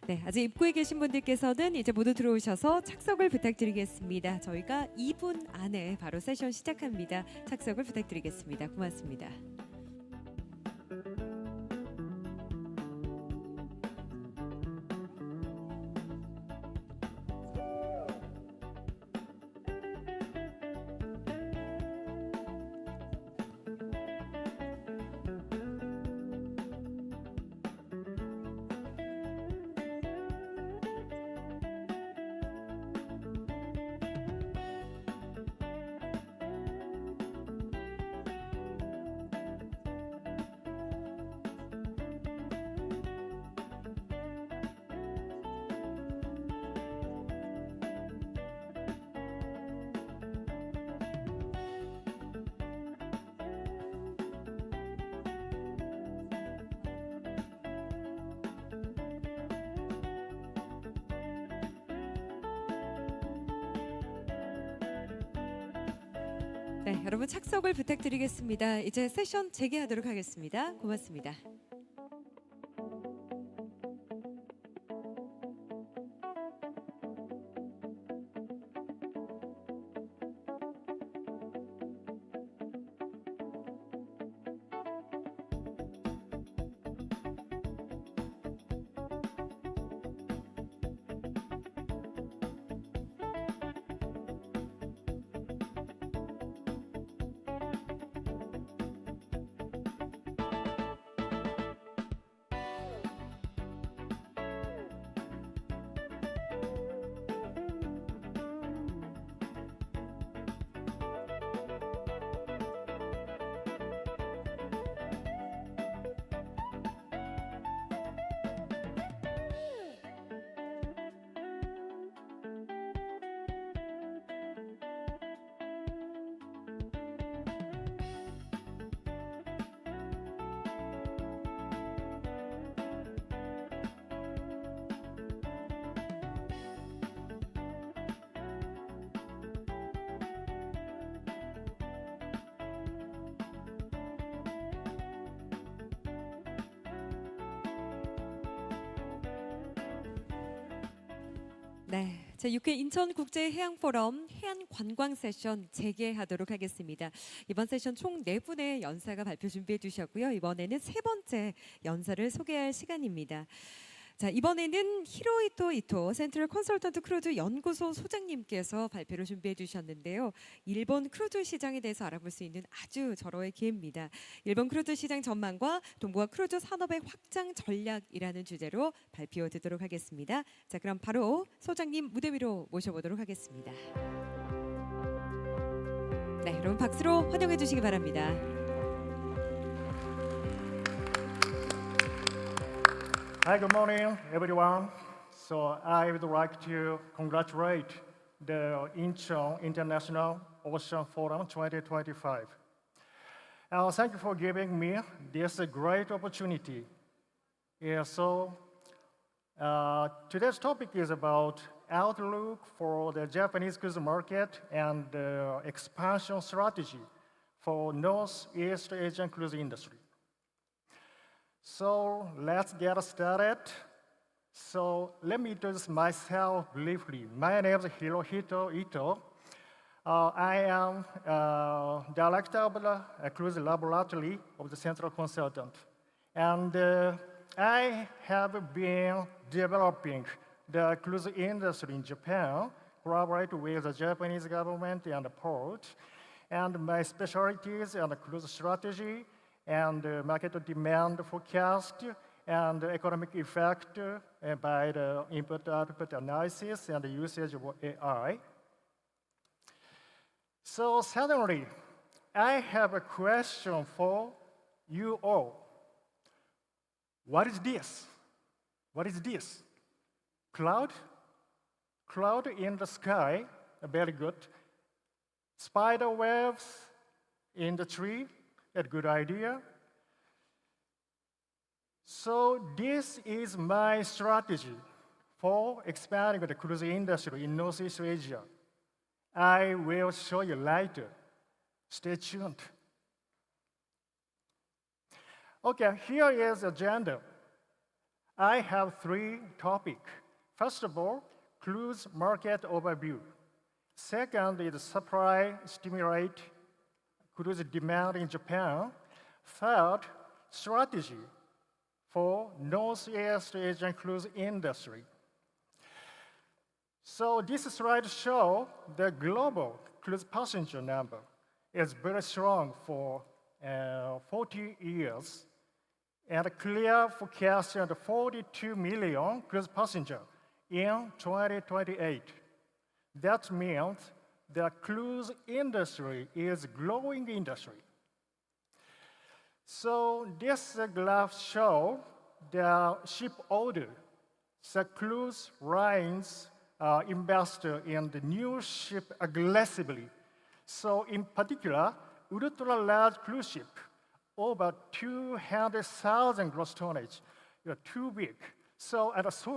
네, 아직 입구에 계신 분들께서는 이제 모두 들어오셔서 착석을 부탁드리겠습니다. 저희가 2분 안에 바로 세션 시작합니다. 착석을 부탁드리겠습니다. 고맙습니다. 네, 여러분 착석을 부탁드리겠습니다. 이제 세션 재개하도록 하겠습니다. 고맙습니다. 네, 제6회 인천국제해양포럼 해양관광 세션 재개하도록 하겠습니다. 이번 세션 총 4분의 연사가 발표 준비해 주셨고요. 이번에는 3번째 연사를 소개할 시간입니다. 자, 이번에는 히로히토 이토 센트럴 컨설턴트 크루즈 연구소 소장님께서 발표를 준비해 주셨는데요. 일본 크루즈 시장에 대해서 알아볼 수 있는 아주 절호의 기회입니다. 일본 크루즈 시장 전망과 동북아 크루즈 산업의 확장 전략이라는 주제로 발표 듣도록 하겠습니다. 자, 그럼 바로 소장님 무대 위로 모셔보도록 하겠습니다. 네, 여러분 박수로 환영해 주시기 바랍니다. Hi, good morning, everyone. So I would like to congratulate the Incheon International Ocean Forum 2025. Thank you for giving me this great opportunity. Today's topic is about outlook for the Japanese cruise market and the expansion strategy for Northeast Asian cruise industry. So let's get started. So let me introduce myself briefly. My name is Hirohito Ito. I am director of the cruise laboratory of the Central Consultant. And I have been developing the cruise industry in Japan, collaborate with the Japanese government and the port. And my specialties are the cruise strategy, and market demand forecast, and economic effect by the input-output analysis and the usage of AI. So suddenly, I have a question for you all. What is this? What is this? Cloud? Cloud in the sky, very good. Spider webs in the tree, a good idea. So this is my strategy for expanding the cruise industry in Northeast Asia. I will show you later. Stay tuned. Okay, here is the agenda. I have 3 topics. First of all, cruise market overview. Second is supply stimulate cruise demand in Japan. Third, strategy for Northeast Asian cruise industry. So this slide shows the global cruise passenger number is very strong for 40 years, and a clear forecast of 42 million cruise passengers in 2028. That means the cruise industry is growing industry. So this graph shows the ship order. The cruise lines invest in the new ship aggressively. So in particular, ultra-large cruise ship, over 200,000 gross tonnage, too big. So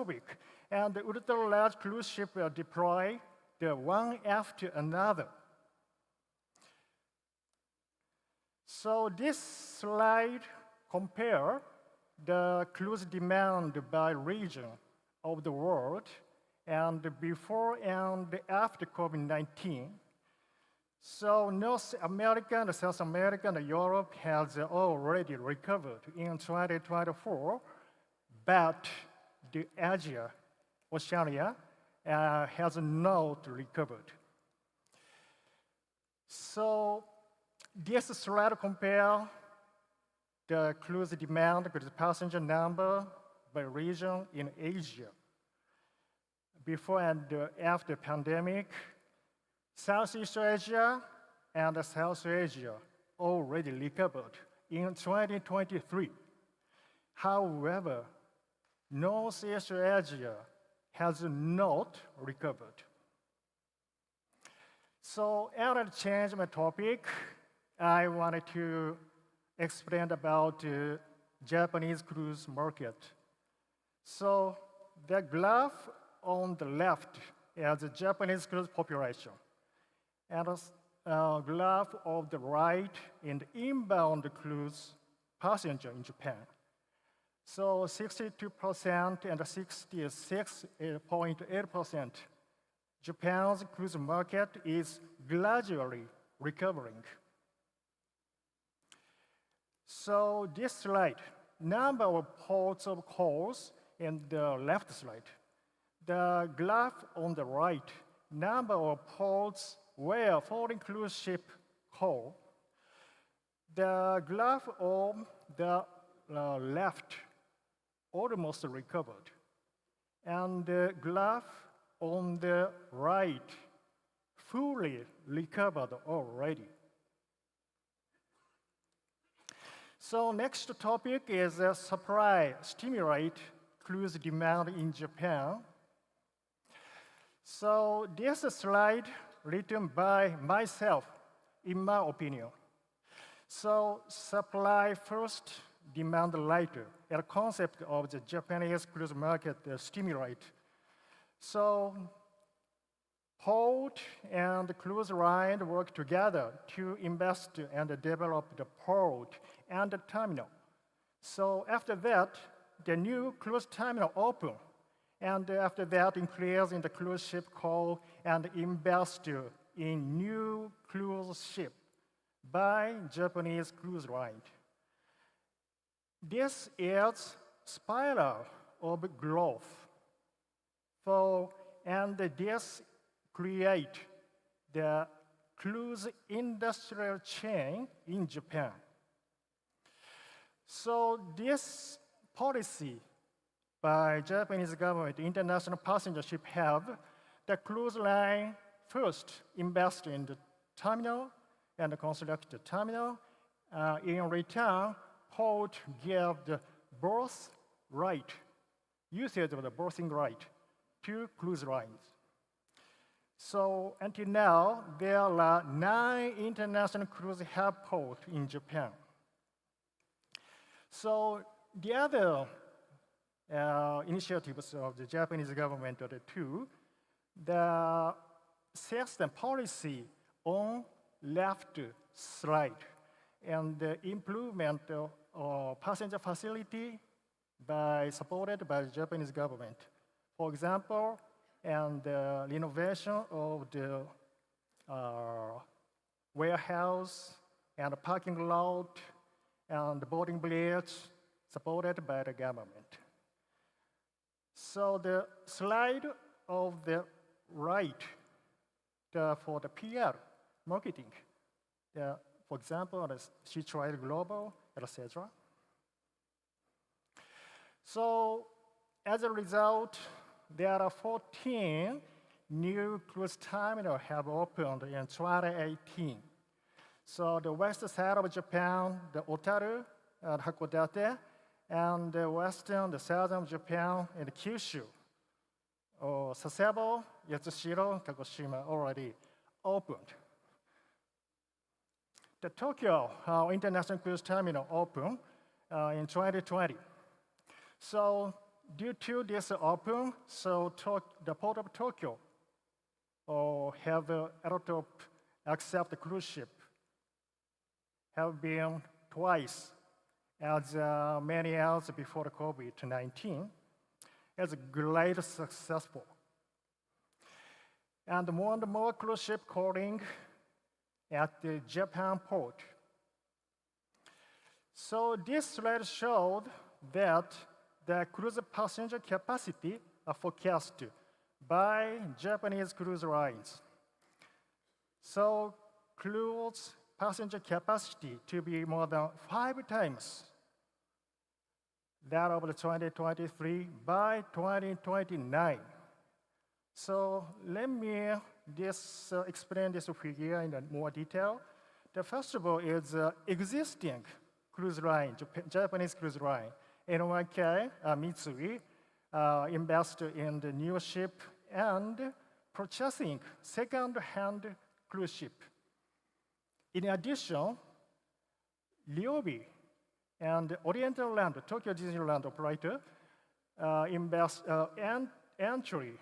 big. And the ultra-large cruise ship will deploy the one after another. So this slide compare the cruise demand by region of the world and before and after COVID-19. So North America and South America and Europe has already recovered in 2024, but the Asia, Oceania, has not recovered. So this slide compare the cruise demand with the passenger number by region in Asia. Before and after pandemic, Southeast Asia and South Asia already recovered in 2023. However, Northeast Asia has not recovered. So, after change my topic, I wanted to explain about the Japanese cruise market. So, the graph on the left is the Japanese cruise population, and the graph of the right in the inbound cruise passenger in Japan. So 62% and 66.8%. Japan's cruise market is gradually recovering. So this slide, number of ports of calls in the left slide. The graph on the right, number of ports where foreign cruise ship call. The graph on the left almost recovered, and the graph on the right fully recovered already. So next topic is supply stimulate cruise demand in Japan. So this slide written by myself, in my opinion. So supply first, demand later, a concept of the Japanese cruise market stimulate. So port and cruise line work together to invest and develop the port and the terminal. So after that, the new cruise terminal open, and after that increase in the cruise ship call and invest in new cruise ship by Japanese cruise line. This is spiral of growth. And this create the cruise industrial chain in Japan. So this policy by Japanese government, international passenger ship have the cruise line first invest in the terminal and construct the terminal. In return, port give the berth right, usage of the berthing right to cruise lines. So until now, there are 9 international cruise hub ports in Japan. So the other initiatives of the Japanese government are the 2. The system policy on left slide and the improvement passenger facility supported by the Japanese government. For example, and the renovation of the warehouse and the parking lot and the boarding bridge supported by the government. So the slide of the right for the PR marketing, for example, the She Tried Global, etc. So as a result, there are 14 new cruise terminals have opened in 2018. So the west side of Japan, the Otaru and Hakodate, and the southern Japan, and Kyushu, Sasebo, Yatsushiro, Kagoshima already opened. The Tokyo International Cruise Terminal opened in 2020. So due to this open, so the Port of Tokyo have a lot of accept cruise ship have been twice as many years before the COVID-19. It's great successful. And more cruise ship calling at the Japan port. So this slide showed that the cruise passenger capacity are forecast by Japanese cruise lines. So cruise passenger capacity to be more than 5 times that of the 2023 by 2029. So let me explain this figure in more detail. The first of all is existing cruise line, Japanese cruise line. NYK, Mitsui, invest in the new ship and purchasing second-hand cruise ship. In addition, Ryobi and Oriental Land, Tokyo Disneyland operator, invest entry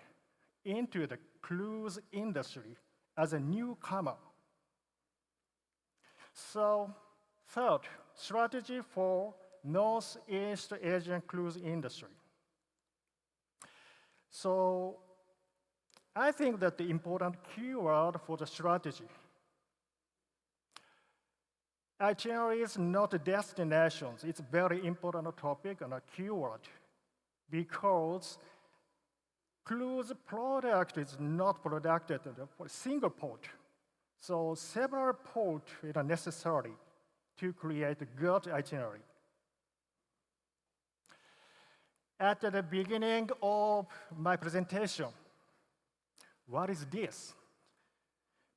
into the cruise industry as a newcomer. So, third, strategy for Northeast Asian cruise industry. So, I think that the important keyword for the strategy. Itinerary is not destinations. It's a very important topic and a keyword because cruise product is not produced at a single port. So several ports are necessary to create a good itinerary. At the beginning of my presentation, what is this?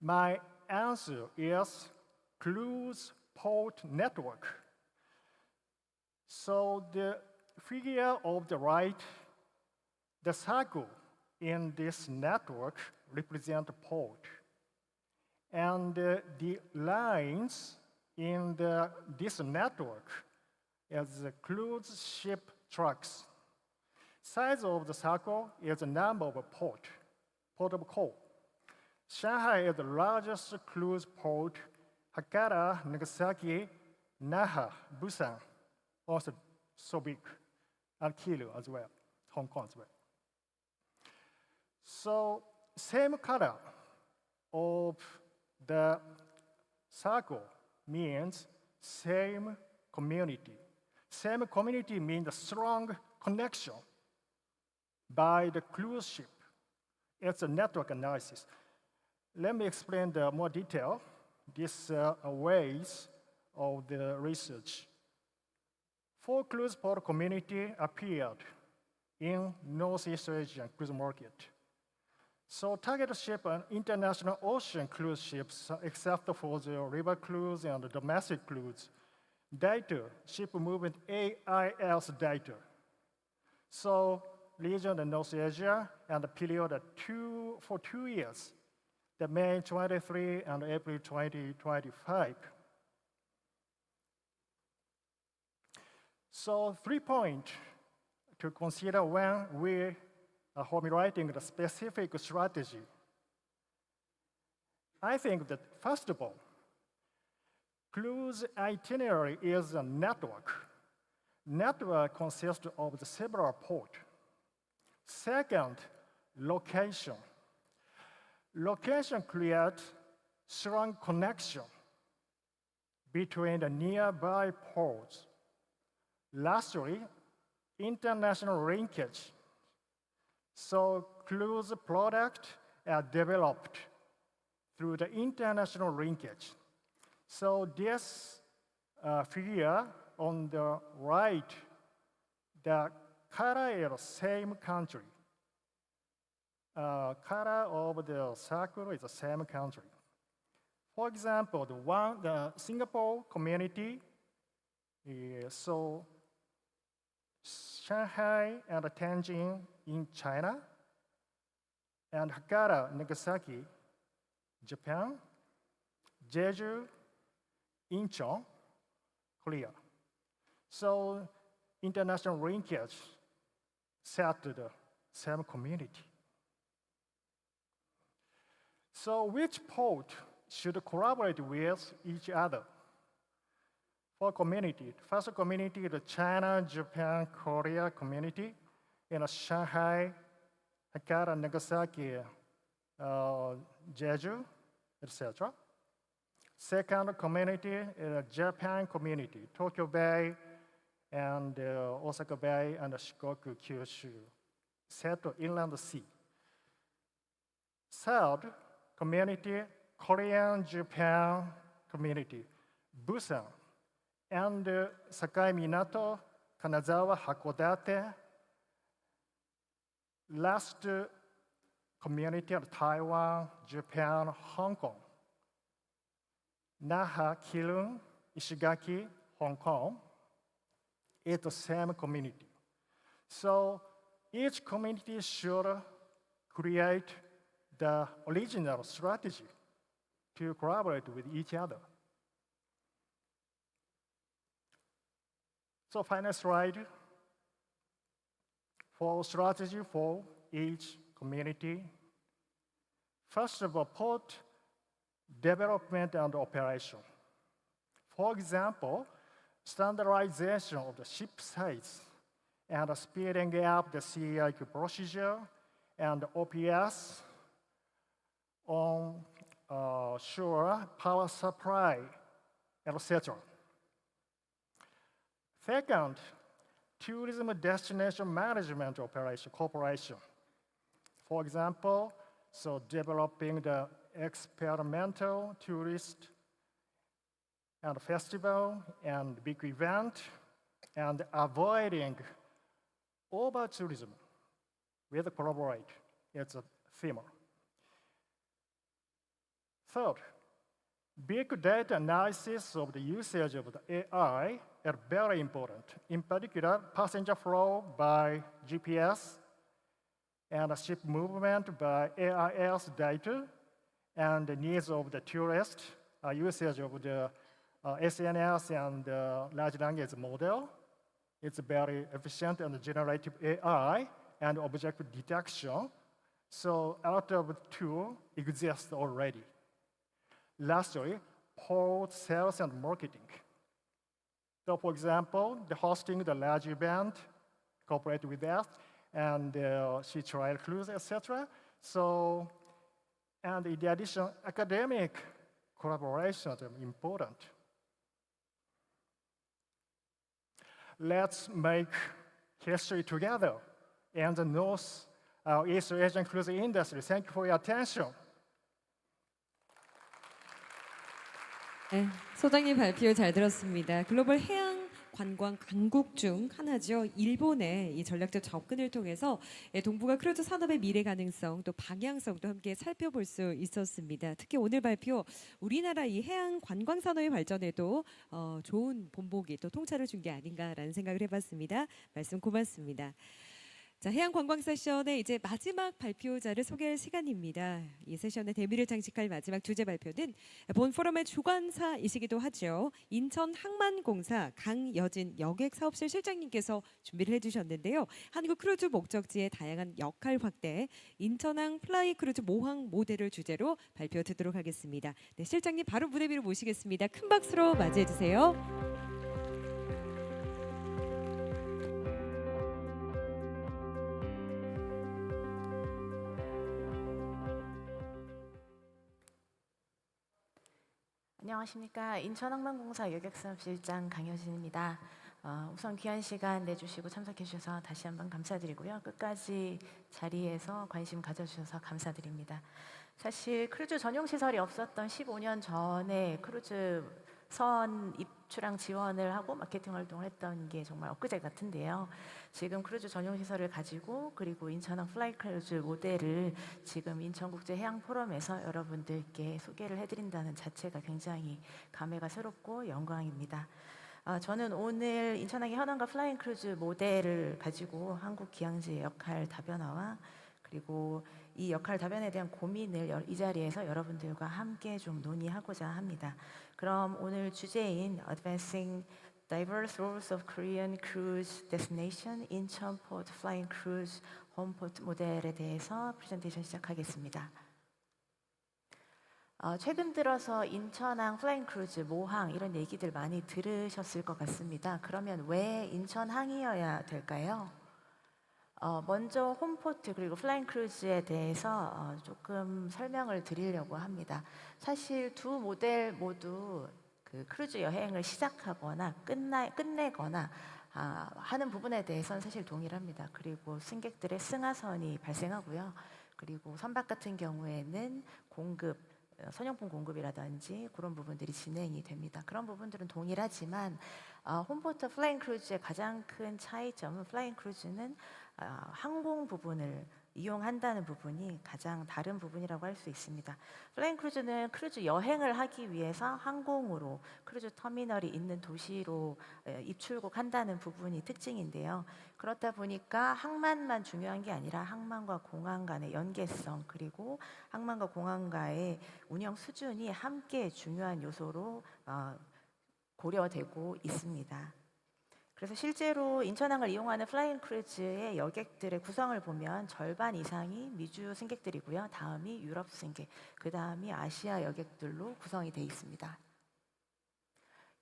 My answer is cruise port network. So the figure of the right, the circle in this network represent a port. And the lines in this network is the cruise ship tracks. Size of the circle is the number of port of call. Shanghai is the largest cruise port. Hakata, Nagasaki, Naha, Busan, also so big, and Kilo as well, Hong Kong as well. So same color of the circle means same community. Same community means a strong connection by the cruise ship. It's a network analysis. Let me explain the more detail. These ways of the research. 4 cruise port community appeared in Northeast Asian cruise market. So target ship and international ocean cruise ships, except for the river cruise and the domestic cruise, data, ship movement AIS data. So region in North Asia and the period for 2 years. The May 23 and April 2025. So 3 points to consider when we are formulating the specific strategy. I think that, first of all, cruise itinerary is a network. Network consists of the several ports. Second, location. Location creates strong connection between the nearby ports. Lastly, international linkage. So cruise products are developed through the international linkage. So this figure on the right, the color is the same country. Color of the circle is the same country. For example, the Singapore community, so Shanghai and Tianjin in China, and Hakata, Nagasaki, Japan, Jeju, Incheon, Korea. So international linkage set to the same community. So which port should collaborate with each other? For community, first community, the China, Japan, Korea community, in Shanghai, Hakata, Nagasaki, Jeju, etc. Second community is Japan community, Tokyo Bay and Osaka Bay and Shikoku, Kyushu, set to inland sea. Third community, Korean Japan community, Busan and Sakai Minato, Kanazawa, Hakodate. Last community of Taiwan, Japan, Hong Kong. Naha, Kilun, Ishigaki, Hong Kong. It's the same community. So each community should create the original strategy to collaborate with each other. So final slide. For strategy for each community. First of all, port development and operation. For example, standardization of the ship size and speeding up the CIQ procedure and OPS on shore power supply, etc. Second, tourism destination management operation, cooperation. For example, so developing the experimental tourist and festival and big event and avoiding over-tourism with collaborate. It's a theme. Third, big data analysis of the usage of the AI are very important. In particular, passenger flow by GPS and ship movement by AIS data and the needs of the tourist, usage of the SNS and large language model. It's very efficient and generative AI and object detection. So a lot of tools exist already. Lastly, port sales and marketing. So for example, the hosting the large event, cooperate with that, and sea trial cruise, etc. So, and in addition, academic collaborations are important. Let's make history together and the North East Asian cruise industry. Thank you for your attention. 네, 소장님 발표 잘 들었습니다. 글로벌 해양 관광 강국 중 하나죠. 일본의 이 전략적 접근을 통해서 동북아 크루즈 산업의 미래 가능성 또 방향성도 함께 살펴볼 수 있었습니다. 특히 오늘 발표 우리나라 이 해양 관광 산업의 발전에도 좋은 본보기 또 통찰을 준 게 아닌가라는 생각을 해봤습니다. 말씀 고맙습니다. 자, 해양관광 세션의 이제 마지막 발표자를 소개할 시간입니다. 이 세션의 대미를 장식할 마지막 주제 발표는 본 포럼의 주관사이시기도 하죠. 인천항만공사 강여진 여객사업실 실장님께서 준비를 해주셨는데요. 한국 크루즈 목적지의 다양한 역할 확대, 인천항 플라이 크루즈 모항 모델을 주제로 발표 듣도록 하겠습니다. 네, 실장님 바로 무대 위로 모시겠습니다. 큰 박수로 맞이해 주세요. 안녕하십니까. 인천항만공사 여객사업실장 강효진입니다. 우선 귀한 시간 내주시고 참석해 주셔서 다시 한번 감사드리고요. 끝까지 자리에서 관심 가져주셔서 감사드립니다. 사실 크루즈 전용 시설이 없었던 15년 전에 크루즈 선 입출항 지원을 하고 마케팅 활동을 했던 게 정말 엊그제 같은데요. 지금 크루즈 전용 시설을 가지고 그리고 인천항 플라이 크루즈 모델을 지금 인천국제해양포럼에서 여러분들께 소개를 해드린다는 자체가 굉장히 감회가 새롭고 영광입니다. 저는 오늘 인천항의 현황과 플라잉 크루즈 모델을 가지고 한국 기항지의 역할 다변화와 그리고 이 역할 다변에 대한 고민을 이 자리에서 여러분들과 함께 좀 논의하고자 합니다. 그럼 오늘 주제인 Advancing Diverse Roles of Korean Cruise Destination 인천 포트 플라잉 크루즈 홈포트 모델에 대해서 프레젠테이션 시작하겠습니다. 최근 들어서 인천항 플라잉 크루즈, 모항 이런 얘기들 많이 들으셨을 것 같습니다. 그러면 왜 인천항이어야 될까요? 먼저 홈포트 그리고 플라잉 크루즈에 대해서 조금 설명을 드리려고 합니다. 사실 두 모델 모두 그 크루즈 여행을 시작하거나 끝내거나 하는 부분에 대해서는 사실 동일합니다. 그리고 승객들의 승하선이 발생하고요. 그리고 선박 같은 경우에는 선용품 공급이라든지 그런 부분들이 진행이 됩니다. 그런 부분들은 동일하지만 홈포트 플라잉 크루즈의 가장 큰 차이점은 플라잉 크루즈는 항공 부분을 이용한다는 부분이 가장 다른 부분이라고 할 수 있습니다. 플라잉 크루즈는 크루즈 여행을 하기 위해서 항공으로 크루즈 터미널이 있는 도시로 입출국한다는 부분이 특징인데요. 그렇다 보니까 항만만 중요한 게 아니라 항만과 공항 간의 연계성 그리고 항만과 공항과의 운영 수준이 함께 중요한 요소로 고려되고 있습니다. 그래서 실제로 인천항을 이용하는 플라잉 크루즈의 여객들의 구성을 보면 절반 이상이 미주 승객들이고요. 다음이 유럽 승객, 그 다음이 아시아 여객들로 구성이 되어 있습니다.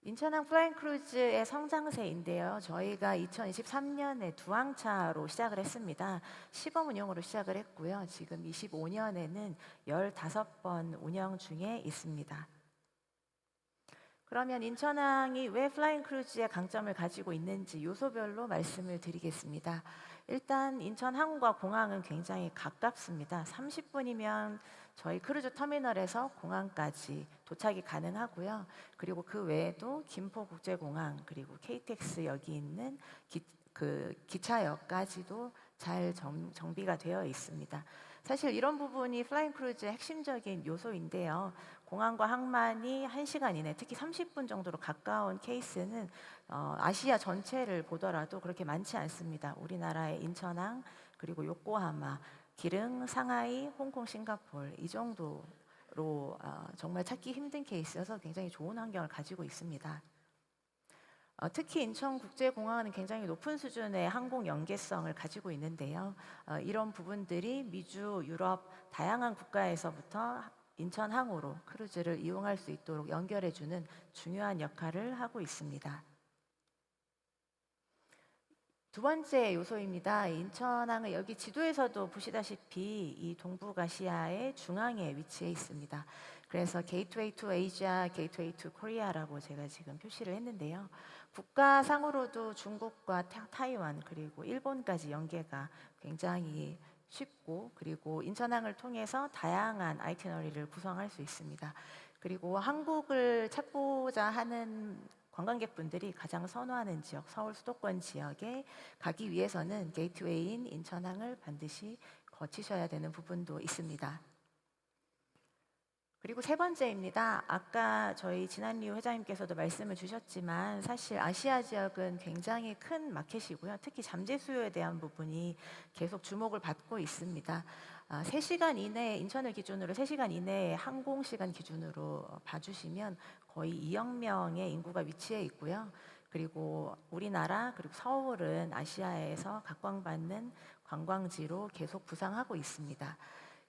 인천항 플라잉 크루즈의 성장세인데요. 저희가 2023년에 두 항차로 시작을 했습니다. 시범 운영으로 시작을 했고요. 지금 25년에는 15번 운영 중에 있습니다. 그러면 인천항이 왜 플라잉 크루즈의 강점을 가지고 있는지 요소별로 말씀을 드리겠습니다. 일단 인천항과 공항은 굉장히 가깝습니다. 30분이면 저희 크루즈 터미널에서 공항까지 도착이 가능하고요. 그리고 그 외에도 김포국제공항 그리고 KTX역이 있는 기차역까지도 잘 정비가 되어 있습니다. 사실 이런 부분이 플라잉 크루즈의 핵심적인 요소인데요. 공항과 항만이 1시간 이내, 특히 30분 정도로 가까운 케이스는 아시아 전체를 보더라도 그렇게 많지 않습니다. 우리나라의 인천항, 그리고 요코하마, 기릉, 상하이, 홍콩, 싱가포르 이 정도로 정말 찾기 힘든 케이스여서 굉장히 좋은 환경을 가지고 있습니다. 특히 인천국제공항은 굉장히 높은 수준의 항공 연계성을 가지고 있는데요. 이런 부분들이 미주, 유럽 다양한 국가에서부터 인천항으로 크루즈를 이용할 수 있도록 연결해주는 중요한 역할을 하고 있습니다. 두 번째 요소입니다. 인천항은 여기 지도에서도 보시다시피 이 동북아시아의 중앙에 위치해 있습니다. 그래서 게이트웨이 투 아시아, 게이트웨이 투 코리아라고 제가 지금 표시를 했는데요. 국가상으로도 중국과 타이완 그리고 일본까지 연계가 굉장히 쉽고 그리고 인천항을 통해서 다양한 아이티너리를 구성할 수 있습니다. 그리고 한국을 찾고자 하는 관광객분들이 가장 선호하는 지역, 서울 수도권 지역에 가기 위해서는 게이트웨이인 인천항을 반드시 거치셔야 되는 부분도 있습니다. 그리고 세 번째입니다. 아까 저희 진한리우 회장님께서도 말씀을 주셨지만 사실 아시아 지역은 굉장히 큰 마켓이고요. 특히 잠재 수요에 대한 부분이 계속 주목을 받고 있습니다. 3시간 이내, 인천을 기준으로 3시간 이내에 항공시간 기준으로 봐주시면 거의 2억 명의 인구가 위치해 있고요. 그리고 우리나라 그리고 서울은 아시아에서 각광받는 관광지로 계속 부상하고 있습니다.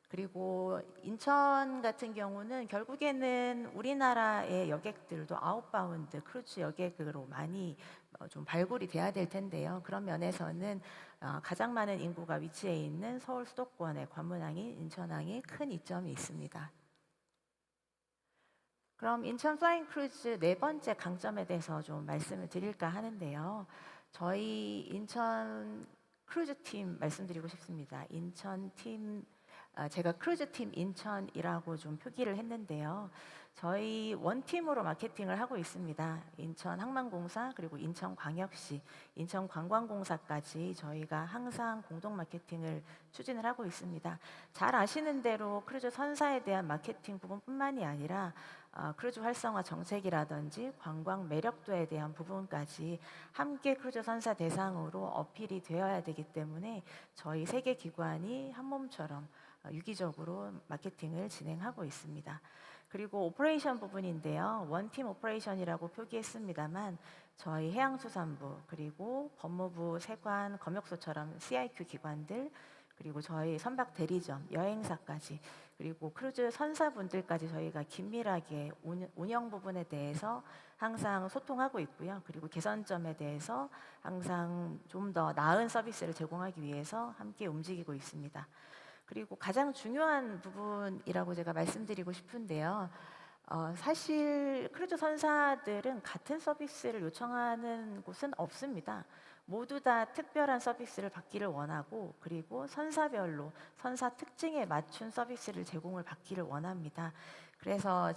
그리고 인천 같은 경우는 결국에는 우리나라의 여객들도 아웃바운드 크루즈 여객으로 많이 좀 발굴이 돼야 될 텐데요. 그런 면에서는 가장 많은 인구가 위치해 있는 서울 수도권의 관문항인 인천항이 큰 이점이 있습니다. 그럼 인천 플라잉 크루즈 네 번째 강점에 대해서 좀 말씀을 드릴까 하는데요. 저희 인천 크루즈 팀 말씀드리고 싶습니다. 인천 팀, 제가 크루즈 팀 인천이라고 좀 표기를 했는데요. 저희 원팀으로 마케팅을 하고 있습니다. 인천항만공사 그리고 인천광역시, 인천관광공사까지 저희가 항상 공동 마케팅을 추진을 하고 있습니다. 잘 아시는 대로 크루즈 선사에 대한 마케팅 부분뿐만이 아니라 크루즈 활성화 정책이라든지 관광 매력도에 대한 부분까지 함께 크루즈 선사 대상으로 어필이 되어야 되기 때문에 저희 세 개 기관이 한 몸처럼 유기적으로 마케팅을 진행하고 있습니다. 그리고 오퍼레이션 부분인데요. 원팀 오퍼레이션이라고 표기했습니다만 저희 해양수산부 그리고 법무부, 세관, 검역소처럼 CIQ 기관들 그리고 저희 선박 대리점, 여행사까지 그리고 크루즈 선사분들까지 저희가 긴밀하게 운영 부분에 대해서 항상 소통하고 있고요. 그리고 개선점에 대해서 항상 좀 더 나은 서비스를 제공하기 위해서 함께 움직이고 있습니다. 그리고 가장 중요한 부분이라고 제가 말씀드리고 싶은데요. 사실 크루즈 선사들은 같은 서비스를 요청하는 곳은 없습니다. 모두 다 특별한 서비스를 받기를 원하고 그리고 선사별로 선사 특징에 맞춘 서비스를 제공을 받기를 원합니다. 그래서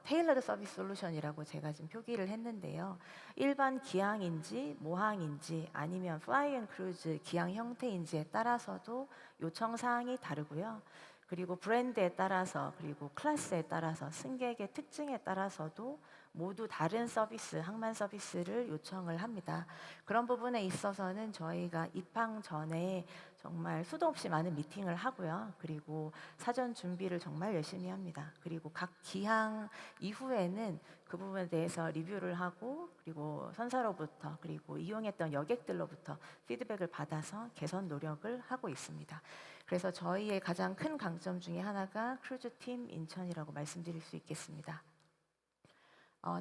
테일러드 서비스 솔루션이라고 제가 지금 표기를 했는데요. 일반 기항인지 모항인지 아니면 플라이 앤 크루즈 기항 형태인지에 따라서도 요청 사항이 다르고요. 그리고 브랜드에 따라서 그리고 클래스에 따라서 승객의 특징에 따라서도 모두 다른 서비스, 항만 서비스를 요청을 합니다. 그런 부분에 있어서는 저희가 입항 전에 정말 수도 없이 많은 미팅을 하고요. 그리고 사전 준비를 정말 열심히 합니다. 그리고 각 기항 이후에는 그 부분에 대해서 리뷰를 하고 그리고 선사로부터 그리고 이용했던 여객들로부터 피드백을 받아서 개선 노력을 하고 있습니다. 그래서 저희의 가장 큰 강점 중에 하나가 크루즈 팀 인천이라고 말씀드릴 수 있겠습니다.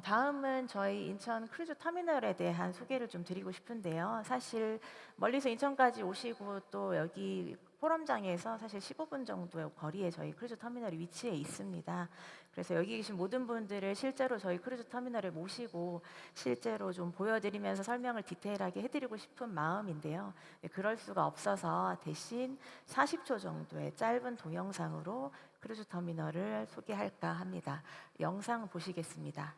다음은 저희 인천 크루즈 터미널에 대한 소개를 좀 드리고 싶은데요. 사실 멀리서 인천까지 오시고 또 여기 포럼장에서 사실 15분 정도의 거리에 저희 크루즈 터미널이 위치해 있습니다. 그래서 여기 계신 모든 분들을 실제로 저희 크루즈 터미널에 모시고 실제로 좀 보여드리면서 설명을 디테일하게 해드리고 싶은 마음인데요. 그럴 수가 없어서 대신 40초 정도의 짧은 동영상으로 크루즈 터미널을 소개할까 합니다. 영상 보시겠습니다.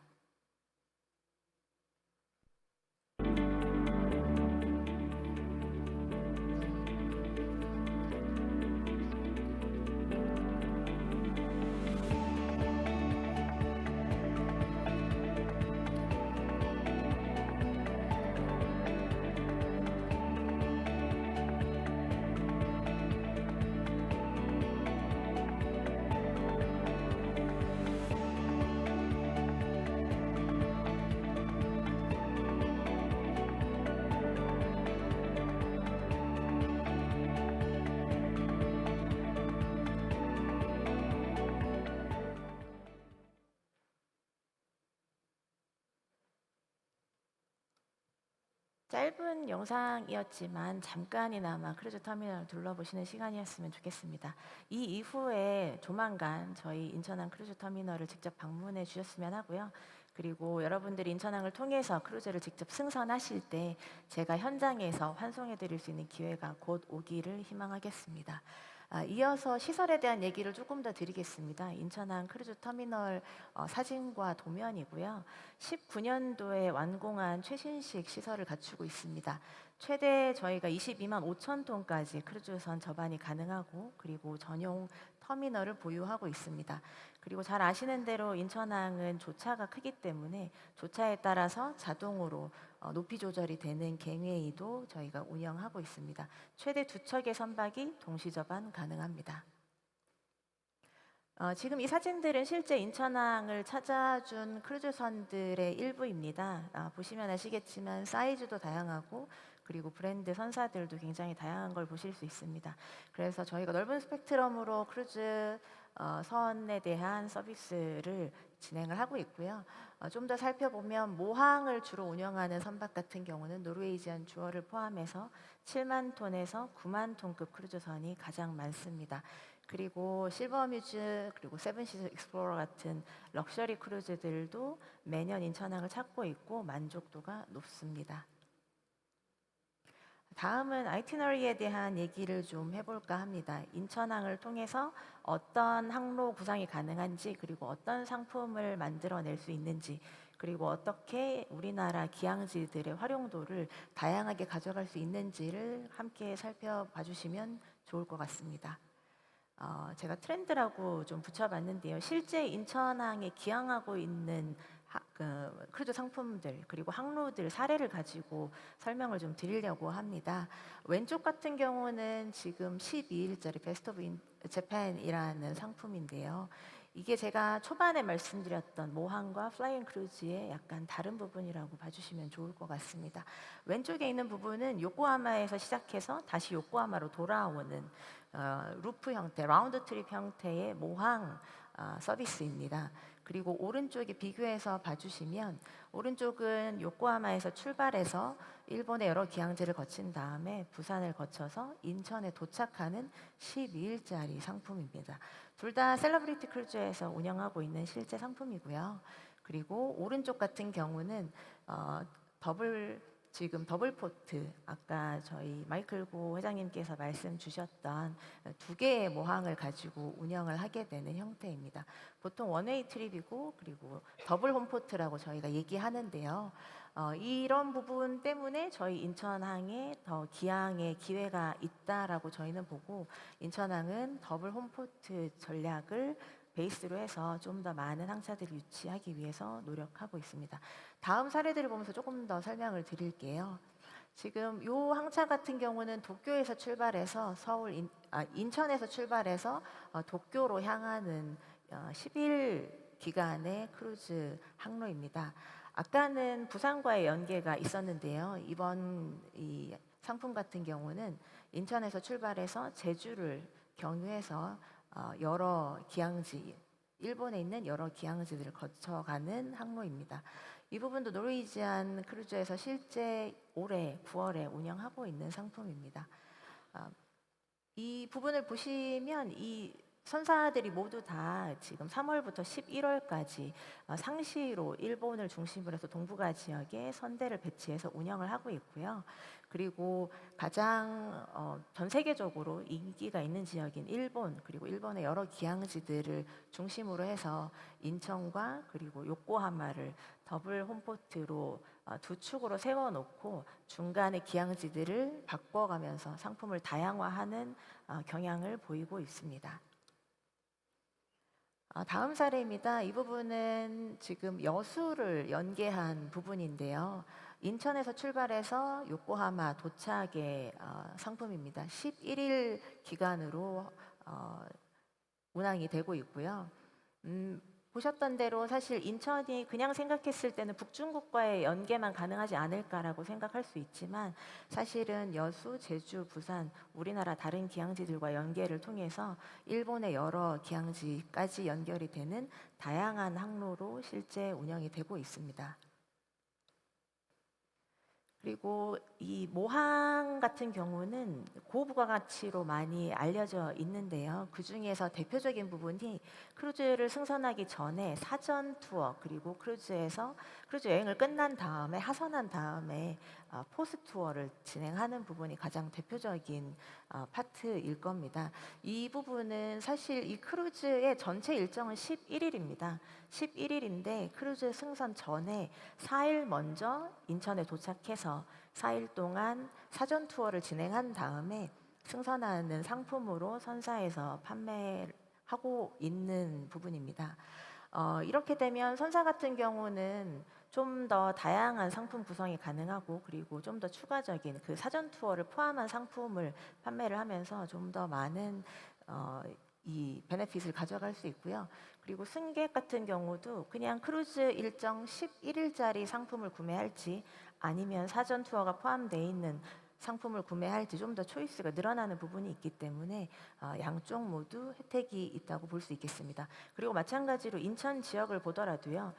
짧은 영상이었지만 잠깐이나마 크루즈 터미널을 둘러보시는 시간이었으면 좋겠습니다. 이 이후에 조만간 저희 인천항 크루즈 터미널을 직접 방문해 주셨으면 하고요. 그리고 여러분들이 인천항을 통해서 크루즈를 직접 승선하실 때 제가 현장에서 환송해 드릴 수 있는 기회가 곧 오기를 희망하겠습니다. 이어서 시설에 대한 얘기를 조금 더 드리겠습니다. 인천항 크루즈 터미널 사진과 도면이고요. 19년도에 완공한 최신식 시설을 갖추고 있습니다. 최대 저희가 22만 5천 톤까지 크루즈선 접안이 가능하고 그리고 전용 터미널을 보유하고 있습니다. 그리고 잘 아시는 대로 인천항은 조차가 크기 때문에 조차에 따라서 자동으로 높이 조절이 되는 갱웨이도 저희가 운영하고 있습니다. 최대 2척의 선박이 동시 접안 가능합니다. 지금 이 사진들은 실제 인천항을 찾아준 크루즈선들의 일부입니다. 보시면 아시겠지만 사이즈도 다양하고 그리고 브랜드 선사들도 굉장히 다양한 걸 보실 수 있습니다. 그래서 저희가 넓은 스펙트럼으로 크루즈 선에 대한 서비스를 진행을 하고 있고요. 좀 더 살펴보면 모항을 주로 운영하는 선박 같은 경우는 노르웨이지안 주어를 포함해서 7만 톤에서 9만 톤급 크루즈선이 가장 많습니다. 그리고 실버뮤즈 그리고 세븐시즈 익스플로러 같은 럭셔리 크루즈들도 매년 인천항을 찾고 있고 만족도가 높습니다. 다음은 아이티너리에 대한 얘기를 좀 해볼까 합니다. 인천항을 통해서 어떤 항로 구상이 가능한지, 그리고 어떤 상품을 만들어낼 수 있는지, 그리고 어떻게 우리나라 기항지들의 활용도를 다양하게 가져갈 수 있는지를 함께 살펴봐 주시면 좋을 것 같습니다. 제가 트렌드라고 좀 붙여봤는데요. 실제 인천항에 기항하고 있는 크루즈 상품들 그리고 항로들 사례를 가지고 설명을 좀 드리려고 합니다. 왼쪽 같은 경우는 지금 12일짜리 베스트 오브 재팬이라는 상품인데요. 이게 제가 초반에 말씀드렸던 모항과 플라잉 크루즈의 약간 다른 부분이라고 봐주시면 좋을 것 같습니다. 왼쪽에 있는 부분은 요코하마에서 시작해서 다시 요코하마로 돌아오는 루프 형태, 라운드 트립 형태의 모항 서비스입니다. 그리고 오른쪽에 비교해서 봐주시면 오른쪽은 요코하마에서 출발해서 일본의 여러 기항지를 거친 다음에 부산을 거쳐서 인천에 도착하는 12일짜리 상품입니다. 둘 다 셀러브리티 크루즈에서 운영하고 있는 실제 상품이고요. 그리고 오른쪽 같은 경우는 지금 더블포트, 아까 저희 마이클 고 회장님께서 말씀 주셨던 두 개의 모항을 가지고 운영을 하게 되는 형태입니다. 보통 원웨이 트립이고, 그리고 더블 홈포트라고 저희가 얘기하는데요. 이런 부분 때문에 저희 인천항에 더 기항의 기회가 있다라고 저희는 보고, 인천항은 더블 홈포트 전략을 베이스로 해서 좀 더 많은 항차들을 유치하기 위해서 노력하고 있습니다. 다음 사례들을 보면서 조금 더 설명을 드릴게요. 지금 이 항차 같은 경우는 도쿄에서 출발해서 인천에서 출발해서 도쿄로 향하는 10일 기간의 크루즈 항로입니다. 아까는 부산과의 연계가 있었는데요. 이번 이 상품 같은 경우는 인천에서 출발해서 제주를 경유해서 여러 기항지, 일본에 있는 여러 기항지들을 거쳐가는 항로입니다. 이 부분도 노르웨이지안 크루즈에서 실제 올해 9월에 운영하고 있는 상품입니다. 이 부분을 보시면 이 선사들이 모두 다 지금 3월부터 11월까지 상시로 일본을 중심으로 해서 동북아 지역에 선대를 배치해서 운영을 하고 있고요. 그리고 가장 전 세계적으로 인기가 있는 지역인 일본, 그리고 일본의 여러 기항지들을 중심으로 해서 인천과 그리고 요코하마를 더블 홈포트로 두 축으로 세워놓고 중간에 기항지들을 바꿔가면서 상품을 다양화하는 경향을 보이고 있습니다. 다음 사례입니다. 이 부분은 지금 여수를 연계한 부분인데요. 인천에서 출발해서 요코하마 도착의 상품입니다. 11일 기간으로 운항이 되고 있고요. 보셨던 대로 사실 인천이 그냥 생각했을 때는 북중국과의 연계만 가능하지 않을까라고 생각할 수 있지만, 사실은 여수, 제주, 부산, 우리나라 다른 기항지들과 연계를 통해서 일본의 여러 기항지까지 연결이 되는 다양한 항로로 실제 운영이 되고 있습니다. 그리고 이 모항 같은 경우는 고부가가치로 많이 알려져 있는데요. 그 중에서 대표적인 부분이 크루즈를 승선하기 전에 사전 투어, 그리고 크루즈 여행을 끝난 다음에 하선한 다음에 포스 투어를 진행하는 부분이 가장 대표적인 파트일 겁니다. 이 부분은 사실 이 크루즈의 전체 일정은 11일입니다. 11일인데 크루즈 승선 전에 4일 먼저 인천에 도착해서 4일 동안 사전 투어를 진행한 다음에 승선하는 상품으로 선사에서 판매하고 있는 부분입니다. 이렇게 되면 선사 같은 경우는 좀 더 다양한 상품 구성이 가능하고, 그리고 좀 더 추가적인 그 사전 투어를 포함한 상품을 판매를 하면서 좀 더 많은 이 베네핏을 가져갈 수 있고요. 그리고 승객 같은 경우도 그냥 크루즈 일정 11일짜리 상품을 구매할지, 아니면 사전 투어가 포함되어 있는 상품을 구매할지 좀 더 초이스가 늘어나는 부분이 있기 때문에 양쪽 모두 혜택이 있다고 볼 수 있겠습니다. 그리고 마찬가지로 인천 지역을 보더라도요.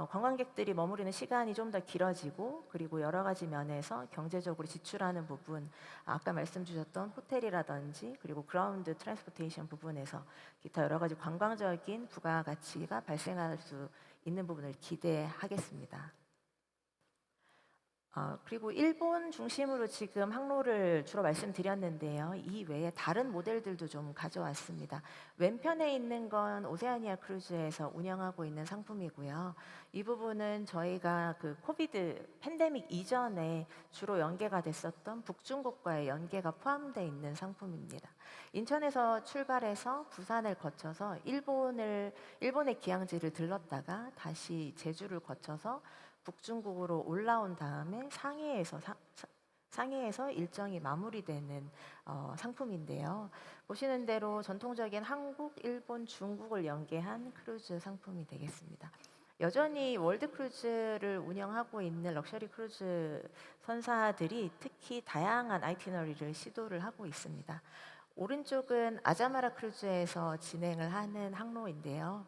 관광객들이 머무르는 시간이 좀 더 길어지고 그리고 여러 가지 면에서 경제적으로 지출하는 부분, 아까 말씀 주셨던 호텔이라든지 그리고 그라운드 트랜스포테이션 부분에서 기타 여러 가지 관광적인 부가가치가 발생할 수 있는 부분을 기대하겠습니다. 그리고 일본 중심으로 지금 항로를 주로 말씀드렸는데요. 이 외에 다른 모델들도 좀 가져왔습니다. 왼편에 있는 건 오세아니아 크루즈에서 운영하고 있는 상품이고요. 이 부분은 저희가 그 코비드 팬데믹 이전에 주로 연계가 됐었던 북중국과의 연계가 포함되어 있는 상품입니다. 인천에서 출발해서 부산을 거쳐서 일본의 기항지를 들렀다가 다시 제주를 거쳐서 북중국으로 올라온 다음에 상해에서 일정이 마무리되는 상품인데요. 보시는 대로 전통적인 한국, 일본, 중국을 연계한 크루즈 상품이 되겠습니다. 여전히 월드 크루즈를 운영하고 있는 럭셔리 크루즈 선사들이 특히 다양한 아이티너리를 시도를 하고 있습니다. 오른쪽은 아자마라 크루즈에서 진행을 하는 항로인데요.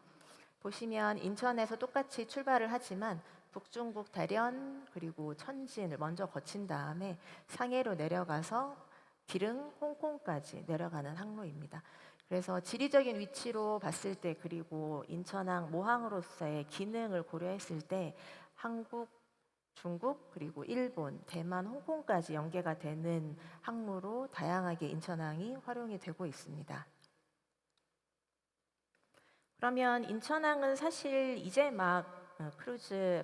보시면 인천에서 똑같이 출발을 하지만 북중국 대련 그리고 천진을 먼저 거친 다음에 상해로 내려가서 기릉, 홍콩까지 내려가는 항로입니다. 그래서 지리적인 위치로 봤을 때 그리고 인천항 모항으로서의 기능을 고려했을 때 한국, 중국 그리고 일본, 대만, 홍콩까지 연계가 되는 항로로 다양하게 인천항이 활용이 되고 있습니다. 그러면 인천항은 사실 이제 막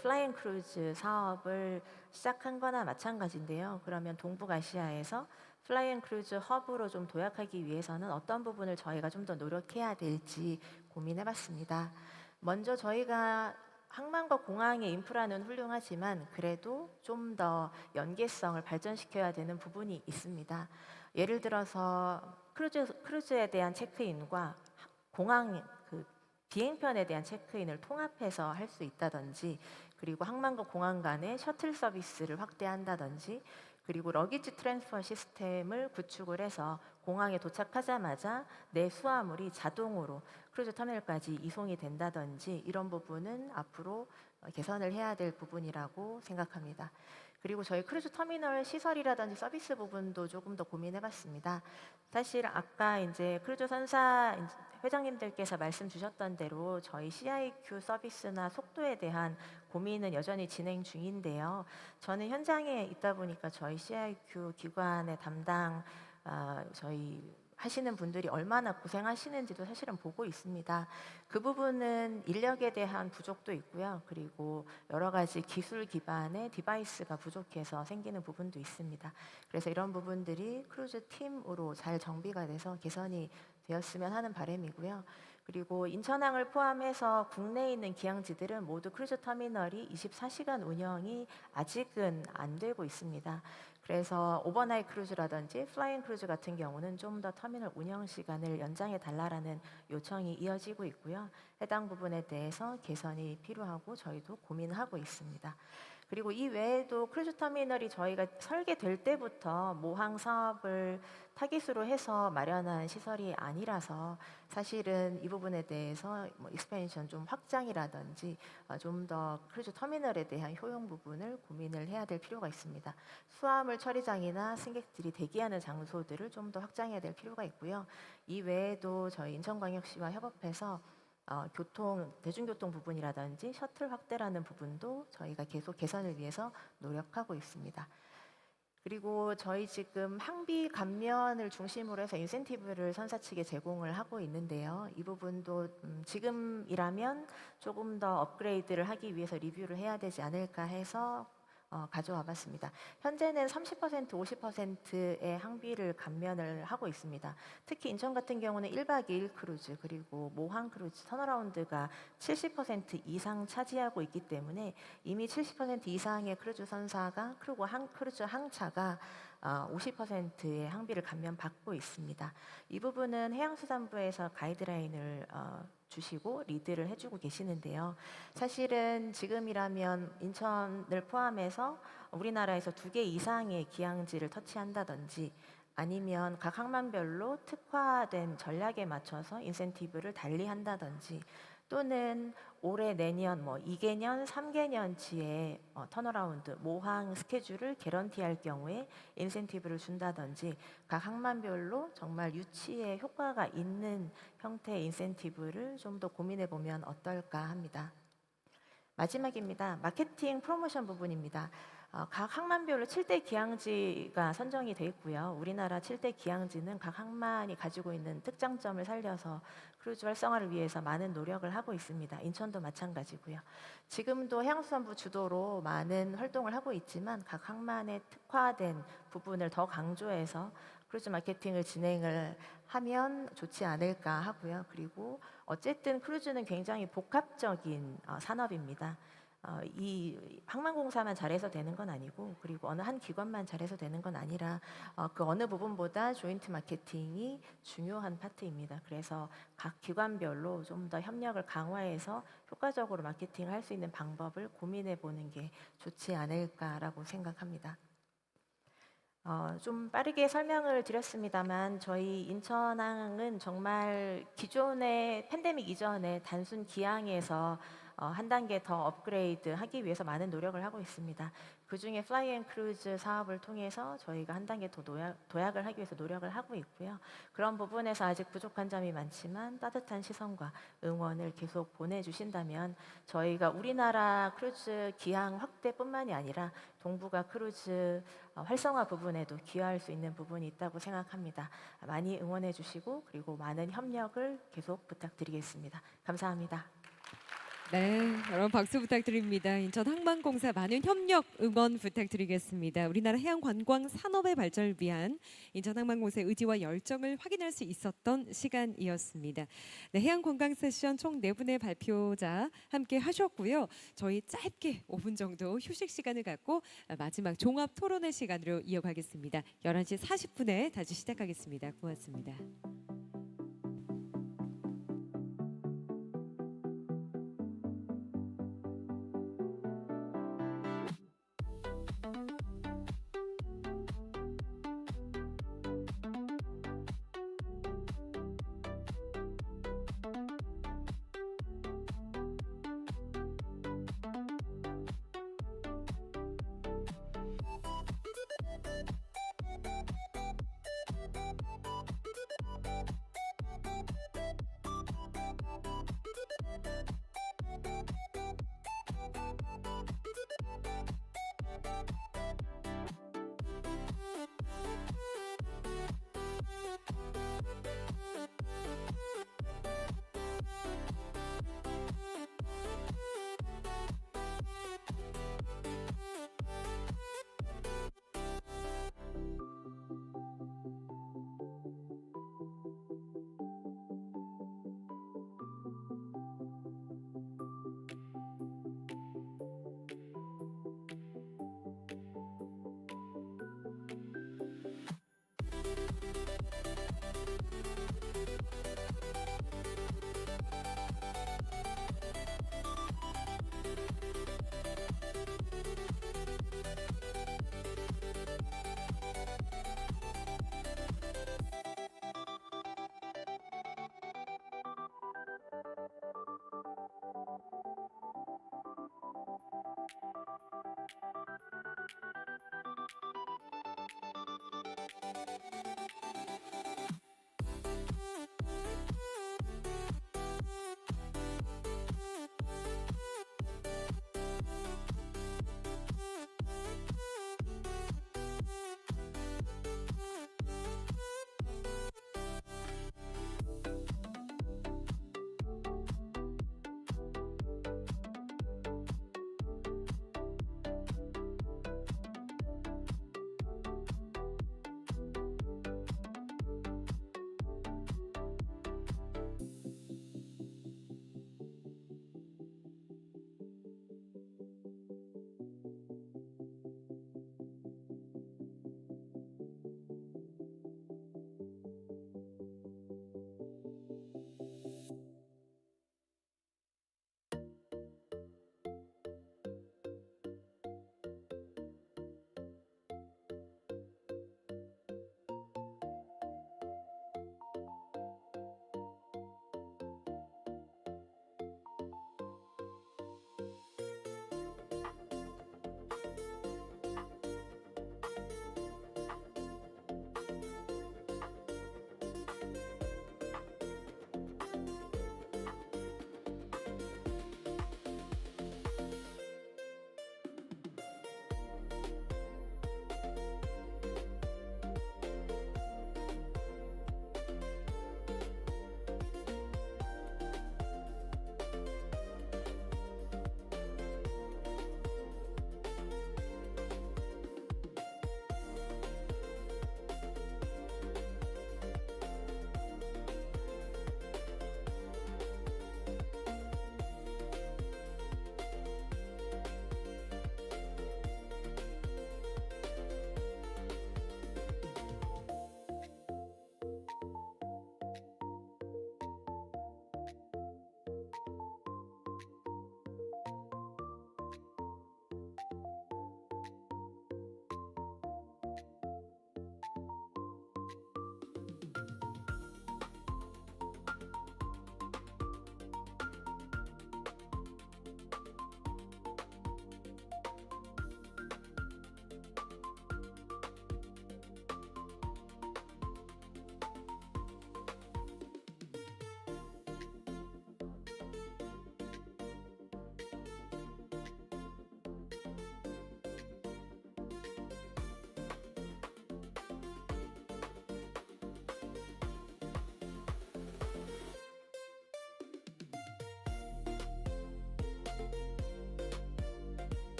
플라잉 크루즈 사업을 시작한 거나 마찬가지인데요. 그러면 동북아시아에서 플라잉 크루즈 허브로 좀 도약하기 위해서는 어떤 부분을 저희가 좀 더 노력해야 될지 고민해 봤습니다. 먼저 저희가 항만과 공항의 인프라는 훌륭하지만 그래도 좀 더 연계성을 발전시켜야 되는 부분이 있습니다. 예를 들어서 크루즈에 대한 체크인과 공항 비행편에 대한 체크인을 통합해서 할 수 있다든지 그리고 항만과 공항 간의 셔틀 서비스를 확대한다든지 그리고 러기지 트랜스퍼 시스템을 구축을 해서 공항에 도착하자마자 내 수화물이 자동으로 크루즈 터미널까지 이송이 된다든지 이런 부분은 앞으로 개선을 해야 될 부분이라고 생각합니다. 그리고 저희 크루즈 터미널 시설이라든지 서비스 부분도 조금 더 고민해봤습니다. 사실 아까 이제 크루즈 선사 회장님들께서 말씀 주셨던 대로 저희 CIQ 서비스나 속도에 대한 고민은 여전히 진행 중인데요. 저는 현장에 있다 보니까 저희 CIQ 기관의 담당 저희 하시는 분들이 얼마나 고생하시는지도 사실은 보고 있습니다. 그 부분은 인력에 대한 부족도 있고요. 그리고 여러 가지 기술 기반의 디바이스가 부족해서 생기는 부분도 있습니다. 그래서 이런 부분들이 크루즈 팀으로 잘 정비가 돼서 개선이 되었으면 하는 바람이고요. 그리고 인천항을 포함해서 국내에 있는 기항지들은 모두 크루즈 터미널이 24시간 운영이 아직은 안 되고 있습니다. 그래서 오버나잇 크루즈라든지 플라잉 크루즈 같은 경우는 좀 더 터미널 운영 시간을 연장해 달라라는 요청이 이어지고 있고요. 해당 부분에 대해서 개선이 필요하고 저희도 고민하고 있습니다. 그리고 이 외에도 크루즈 터미널이 저희가 설계될 때부터 모항 사업을 타깃으로 해서 마련한 시설이 아니라서 사실은 이 부분에 대해서 익스펜션 좀 확장이라든지 좀 더 크루즈 터미널에 대한 효용 부분을 고민을 해야 될 필요가 있습니다. 수화물 처리장이나 승객들이 대기하는 장소들을 좀 더 확장해야 될 필요가 있고요. 이 외에도 저희 인천광역시와 협업해서 대중교통 부분이라든지 셔틀 확대라는 부분도 저희가 계속 개선을 위해서 노력하고 있습니다. 그리고 저희 지금 항비 감면을 중심으로 해서 인센티브를 선사 측에 제공을 하고 있는데요. 이 부분도 지금이라면 조금 더 업그레이드를 하기 위해서 리뷰를 해야 되지 않을까 해서 가져와 봤습니다. 현재는 30%, 50%의 항비를 감면을 하고 있습니다. 특히 인천 같은 경우는 1박 2일 크루즈 그리고 모항 크루즈 턴어라운드가 70% 이상 차지하고 있기 때문에 이미 70% 이상의 크루즈 선사가 그리고 크루즈 항차가 50%의 항비를 감면받고 있습니다. 이 부분은 해양수산부에서 가이드라인을 주시고 리드를 해주고 계시는데요. 사실은 지금이라면 인천을 포함해서 우리나라에서 2개 이상의 기항지를 터치한다든지 아니면 각 항만별로 특화된 전략에 맞춰서 인센티브를 달리한다든지 또는 올해 내년 2개년, 3개년치의 턴어라운드 모항 스케줄을 개런티할 경우에 인센티브를 준다든지 각 항만별로 정말 유치에 효과가 있는 형태의 인센티브를 좀 더 고민해 보면 어떨까 합니다. 마지막입니다. 마케팅 프로모션 부분입니다. 각 항만별로 7대 기항지가 선정이 돼 있고요. 우리나라 7대 기항지는 각 항만이 가지고 있는 특장점을 살려서 크루즈 활성화를 위해서 많은 노력을 하고 있습니다. 인천도 마찬가지고요. 지금도 해양수산부 주도로 많은 활동을 하고 있지만 각 항만에 특화된 부분을 더 강조해서 크루즈 마케팅을 진행을 하면 좋지 않을까 하고요. 그리고 어쨌든 크루즈는 굉장히 복합적인 산업입니다. 이 항만공사만 잘해서 되는 건 아니고 그리고 어느 한 기관만 잘해서 되는 건 아니라 그 어느 부분보다 조인트 마케팅이 중요한 파트입니다. 그래서 각 기관별로 좀 더 협력을 강화해서 효과적으로 마케팅을 할 수 있는 방법을 고민해 보는 게 좋지 않을까라고 생각합니다. 좀 빠르게 설명을 드렸습니다만 저희 인천항은 정말 기존의 팬데믹 이전에 단순 기항에서 한 단계 더 업그레이드 하기 위해서 많은 노력을 하고 있습니다. 그중에 플라이 앤 크루즈 사업을 통해서 저희가 한 단계 더 도약을 하기 위해서 노력을 하고 있고요. 그런 부분에서 아직 부족한 점이 많지만 따뜻한 시선과 응원을 계속 보내주신다면 저희가 우리나라 크루즈 기항 확대뿐만이 아니라 동북아 크루즈 활성화 부분에도 기여할 수 있는 부분이 있다고 생각합니다. 많이 응원해 주시고 그리고 많은 협력을 계속 부탁드리겠습니다. 감사합니다. 네, 여러분 박수 부탁드립니다. 인천항만공사 많은 협력 응원 부탁드리겠습니다. 우리나라 해양관광 산업의 발전을 위한 인천항만공사의 의지와 열정을 확인할 수 있었던 시간이었습니다. 네, 해양관광 세션 총 4분의 발표자 함께 하셨고요. 저희 짧게 5분 정도 휴식 시간을 갖고 마지막 종합 토론의 시간으로 이어가겠습니다. 11시 40분에 다시 시작하겠습니다. 고맙습니다.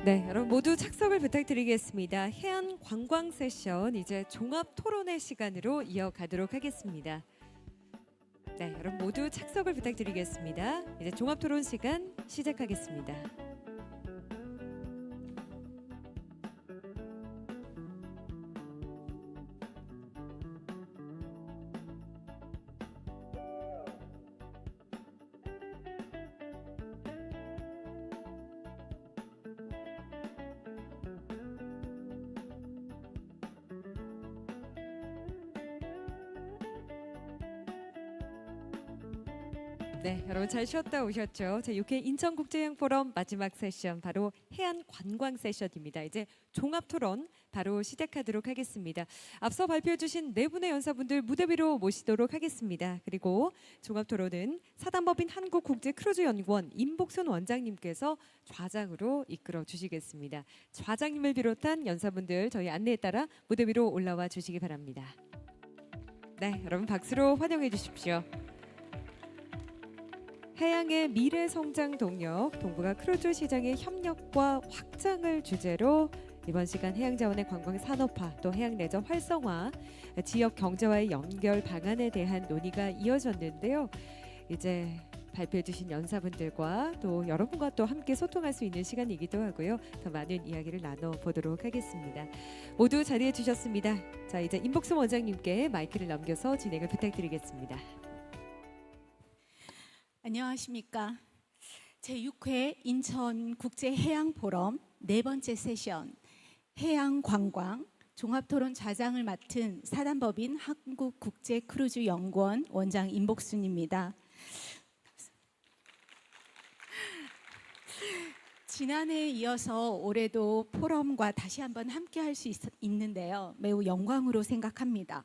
네, 여러분 모두 착석을 부탁드리겠습니다. 해양 관광 세션 이제 종합 토론회 시간으로 이어가도록 하겠습니다. 네, 여러분 모두 착석을 부탁드리겠습니다. 이제 종합 토론 시간 시작하겠습니다. 네, 여러분 잘 쉬었다 오셨죠? 제6회 인천국제해양포럼 마지막 세션 바로 해양관광 세션입니다. 이제 종합토론 바로 시작하도록 하겠습니다. 앞서 발표해 주신 네 분의 연사분들 무대 위로 모시도록 하겠습니다. 그리고 종합토론은 사단법인 한국국제크루즈연구원 임복순 원장님께서 좌장으로 이끌어 주시겠습니다. 좌장님을 비롯한 연사분들 저희 안내에 따라 무대 위로 올라와 주시기 바랍니다. 네, 여러분 박수로 환영해 주십시오. 해양의 미래 성장 동력, 동북아 크루즈 시장의 협력과 확장을 주제로 이번 시간 해양자원의 관광 산업화, 또 해양 레저 활성화, 지역 경제와의 연결 방안에 대한 논의가 이어졌는데요. 이제 발표해 주신 연사분들과 또 여러분과 또 함께 소통할 수 있는 시간이기도 하고요. 더 많은 이야기를 나눠보도록 하겠습니다. 모두 자리해 주셨습니다. 자, 이제 임복순 원장님께 마이크를 넘겨서 진행을 부탁드리겠습니다. 안녕하십니까. 제6회 인천국제해양포럼 네 번째 세션 해양관광 종합토론 좌장을 맡은 사단법인 한국국제크루즈연구원 원장 임복순입니다. 지난해에 이어서 올해도 포럼과 다시 한번 함께 할 수 있는데요. 매우 영광으로 생각합니다.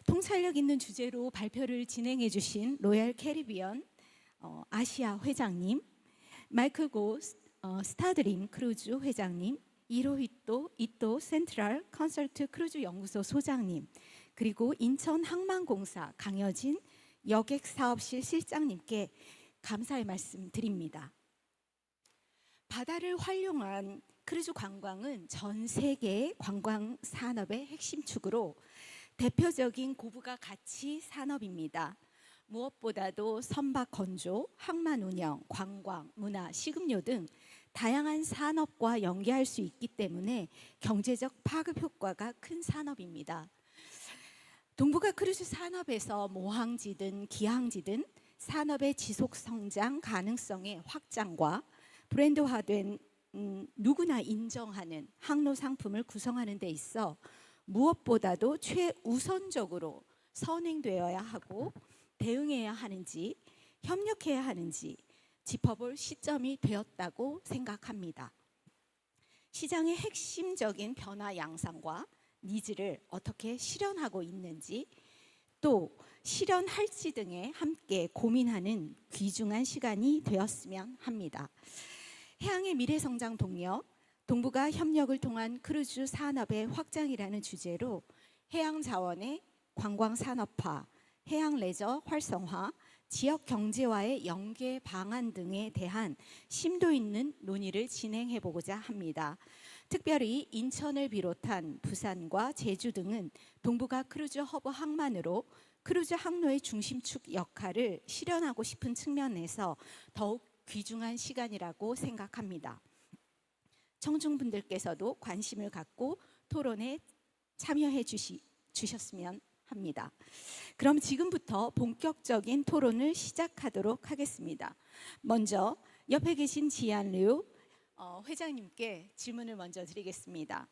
통찰력 있는 주제로 발표를 진행해 주신 로얄 캐리비언 아시아 회장님, 마이클 고 스타드림 크루즈 회장님, 이토 센트럴 컨설트 크루즈 연구소 소장님, 그리고 인천 항만공사 강여진 여객사업실 실장님께 감사의 말씀 드립니다. 바다를 활용한 크루즈 관광은 전 세계 관광 산업의 핵심 축으로 대표적인 고부가 가치 산업입니다. 무엇보다도 선박 건조, 항만 운영, 관광, 문화, 식음료 등 다양한 산업과 연계할 수 있기 때문에 경제적 파급 효과가 큰 산업입니다. 동북아 크루즈 산업에서 모항지든 기항지든 산업의 지속 성장 가능성의 확장과 브랜드화된 누구나 인정하는 항로 상품을 구성하는 데 있어 무엇보다도 최우선적으로 선행되어야 하고 대응해야 하는지 협력해야 하는지 짚어볼 시점이 되었다고 생각합니다. 시장의 핵심적인 변화 양상과 니즈를 어떻게 실현하고 있는지 또 실현할지 등에 함께 고민하는 귀중한 시간이 되었으면 합니다. 해양의 미래 성장 동력, 동북아 협력을 통한 크루즈 산업의 확장이라는 주제로 해양 자원의 관광 산업화, 해양 레저 활성화, 지역 경제와의 연계 방안 등에 대한 심도 있는 논의를 진행해 보고자 합니다. 특별히 인천을 비롯한 부산과 제주 등은 동북아 크루즈 허브 항만으로 크루즈 항로의 중심축 역할을 실현하고 싶은 측면에서 더욱 귀중한 시간이라고 생각합니다. 청중분들께서도 관심을 갖고 토론에 참여해 주셨으면 합니다. 그럼 지금부터 본격적인 토론을 시작하도록 하겠습니다. 먼저 옆에 계신 지안류 회장님께 질문을 먼저 드리겠습니다.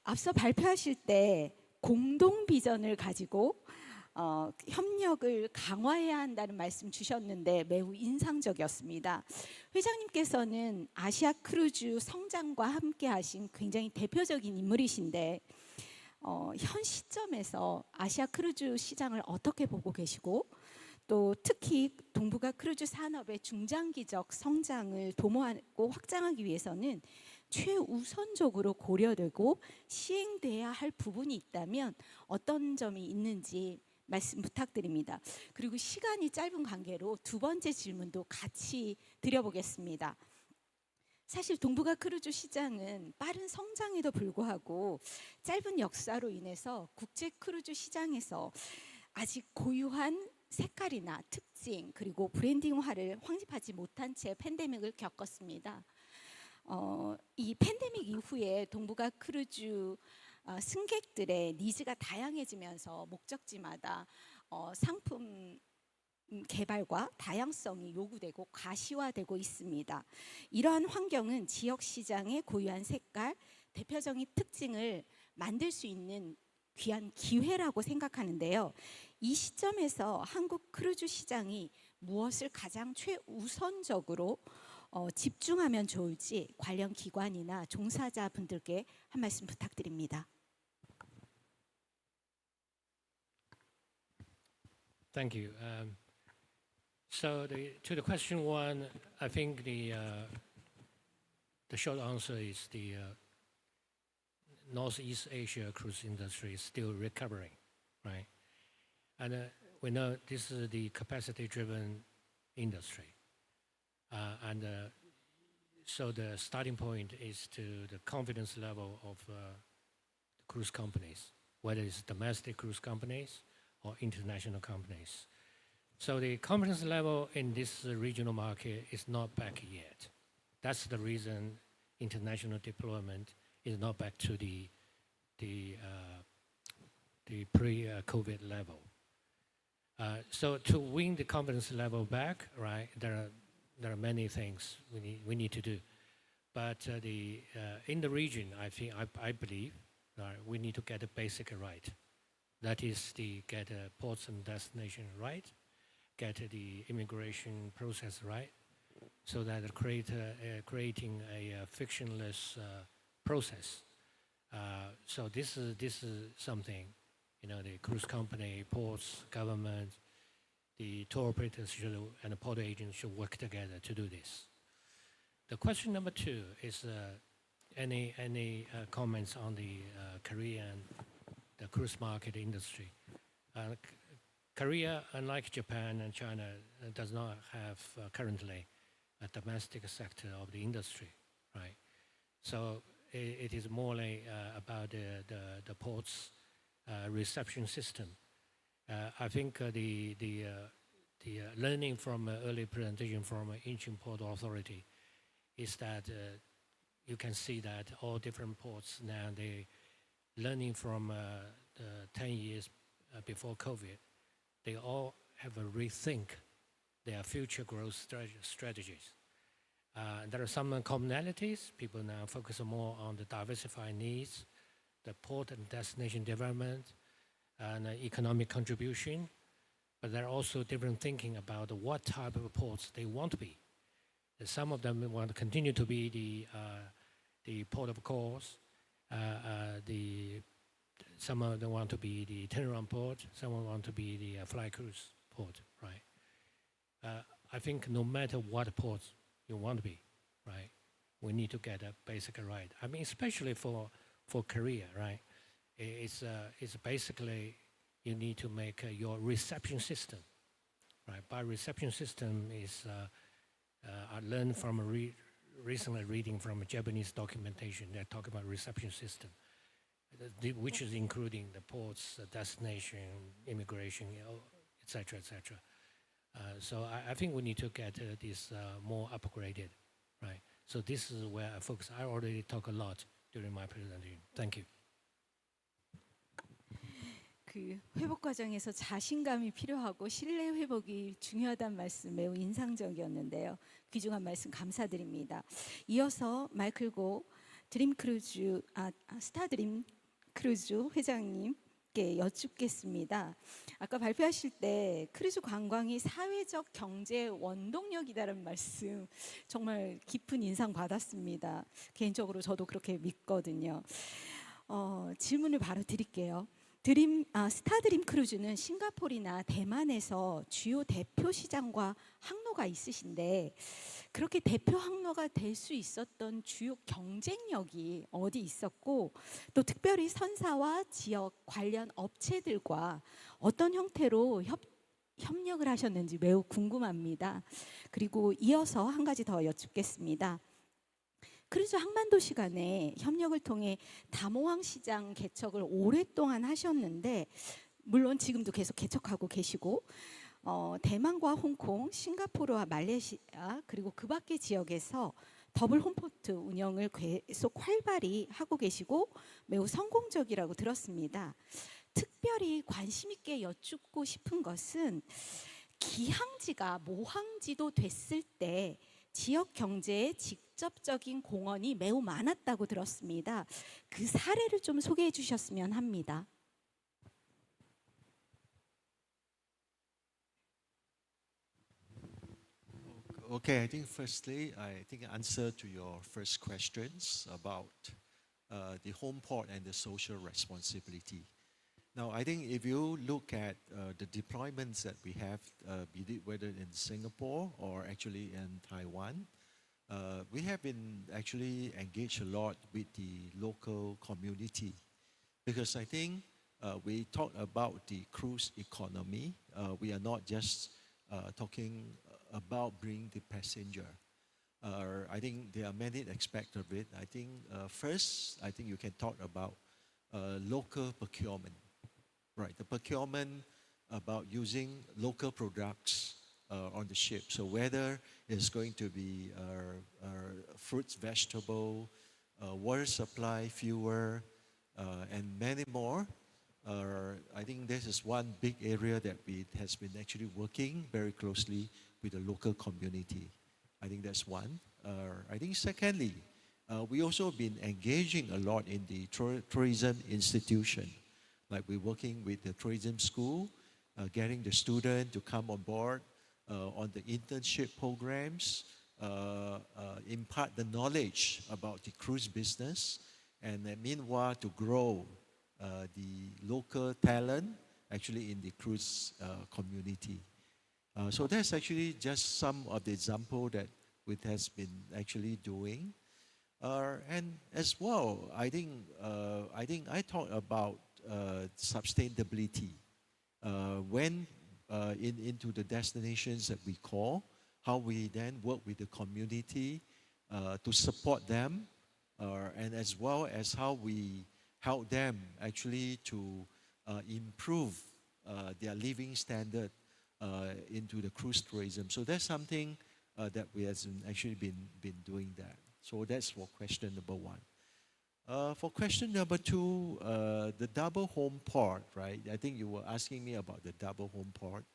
앞서 발표하실 때 공동 비전을 가지고 협력을 강화해야 한다는 말씀 주셨는데 매우 인상적이었습니다. 회장님께서는 아시아 크루즈 성장과 함께 하신 굉장히 대표적인 인물이신데 현 시점에서 아시아 크루즈 시장을 어떻게 보고 계시고 또 특히 동북아 크루즈 산업의 중장기적 성장을 도모하고 확장하기 위해서는 최우선적으로 고려되고 시행돼야 할 부분이 있다면 어떤 점이 있는지 말씀 부탁드립니다. 그리고 시간이 짧은 관계로 두 번째 질문도 같이 드려보겠습니다. 사실 동북아 크루즈 시장은 빠른 성장에도 불구하고 짧은 역사로 인해서 국제 크루즈 시장에서 아직 고유한 색깔이나 특징 그리고 브랜딩화를 확립하지 못한 채 팬데믹을 겪었습니다. 이 팬데믹 이후에 동북아 크루즈 승객들의 니즈가 다양해지면서 목적지마다 상품 개발과 다양성이 요구되고 가시화되고 있습니다. 이러한 환경은 지역 시장의 고유한 색깔, 대표적인 특징을 만들 수 있는 귀한 기회라고 생각하는데요. 이 시점에서 한국 크루즈 시장이 무엇을 가장 최우선적으로 집중하면 좋을지 관련 기관이나 종사자분들께 한 말씀 부탁드립니다. Thank you. So to the question one, I think the short answer is the Northeast Asia cruise industry is still recovering, right? And we know this is the capacity-driven industry, and so the starting point is to the confidence level of the cruise companies, whether it's domestic cruise companies or international companies. So the confidence level in this regional market is not back yet. That's the reason international deployment is not back to the pre-COVID level. So to win the confidence level back, right? There are many things we need to do, but in the region, I believe we need to get the basic right. That is get ports and destination right, get the immigration process right, so that creating a frictionless process. So this is something, the cruise company, ports, government, the tour operators and the port agents should work together to do this. The question number two is any comments on the Korean the cruise market industry. Korea, unlike Japan and China, does not have currently a domestic sector of the industry, right? So it is more like about the ports reception system. I think the learning from early presentation from Incheon Port Authority is that you can see that all different ports now they learning from the 10 years before COVID, they all have a rethink their future growth strategies. There are some commonalities. People now focus more on the diversified needs, the port and destination development, and economic contribution. But there are also different thinking about what type of ports they want to be. Some of them want to continue to be the port of calls. Some of them want to be the turnaround port. Some want to be the fly cruise port, right? I think no matter what port you want to be, right, we need to get a basic right. I mean, especially for Korea, right? It's basically you need to make your reception system, right? By reception system is I learned from recently reading from a Japanese documentation that talk about reception system, which is including the ports, destination, immigration, etc., etc. So I think we need to get this more upgraded, right? So this is where I focus. I already talk a lot during my presentation. Thank you. 그 회복 과정에서 자신감이 필요하고 신뢰 회복이 중요하다는 말씀 매우 인상적이었는데요. 귀중한 말씀 감사드립니다. 이어서 마이클 고 스타드림 크루즈 회장님께 여쭙겠습니다. 아까 발표하실 때 크루즈 관광이 사회적 경제 원동력이다라는 말씀 정말 깊은 인상 받았습니다. 개인적으로 저도 그렇게 믿거든요. 질문을 바로 드릴게요. 스타드림 크루즈는 싱가포르나 대만에서 주요 대표 시장과 항로가 있으신데 그렇게 대표 항로가 될 수 있었던 주요 경쟁력이 어디 있었고 또 특별히 선사와 지역 관련 업체들과 어떤 형태로 협력을 하셨는지 매우 궁금합니다. 그리고 이어서 한 가지 더 여쭙겠습니다. 크루즈 항만도시 간의 협력을 통해 다모항 시장 개척을 오랫동안 하셨는데 물론 지금도 계속 개척하고 계시고 대만과 홍콩, 싱가포르와 말레이시아 그리고 그 밖의 지역에서 더블 홈포트 운영을 계속 활발히 하고 계시고 매우 성공적이라고 들었습니다. 특별히 관심 있게 여쭙고 싶은 것은 기항지가 모항지도 됐을 때 지역 경제에 직접적인 공헌이 매우 많았다고 들었습니다. 그 사례를 좀 소개해 주셨으면 합니다. Okay, I think firstly, I think answer to your first questions about the home port and the social responsibility. Now, I think if you look at the deployments that we have, be it whether in Singapore or actually in Taiwan, we have been actually engaged a lot with the local community because I think we talk about the cruise economy. We are not just talking about bringing the passenger. I think there are many aspects of it. I think first, I think you can talk about local procurement, right? The procurement about using local products on the ship. So whether it's going to be fruits, vegetable, water supply, fuel, and many more. I think this is one big area that has been actually working very closely with the local community. I think that's one. I think secondly, we also been engaging a lot in the tourism institution. Like we're working with the tourism school, getting the student to come on board on the internship programs, impart the knowledge about the cruise business, and meanwhile to grow the local talent actually in the cruise community. So that's actually just some of the example that it has been actually doing. And as well, I think I talked about sustainability when into the destinations that we call, how we then work with the community to support them, and as well as how we help them actually to improve their living standard into the cruise tourism. So that's something that we have actually been doing that. So that's for question number one. For question number two, the double home port, right? I think you were asking me about the double home port.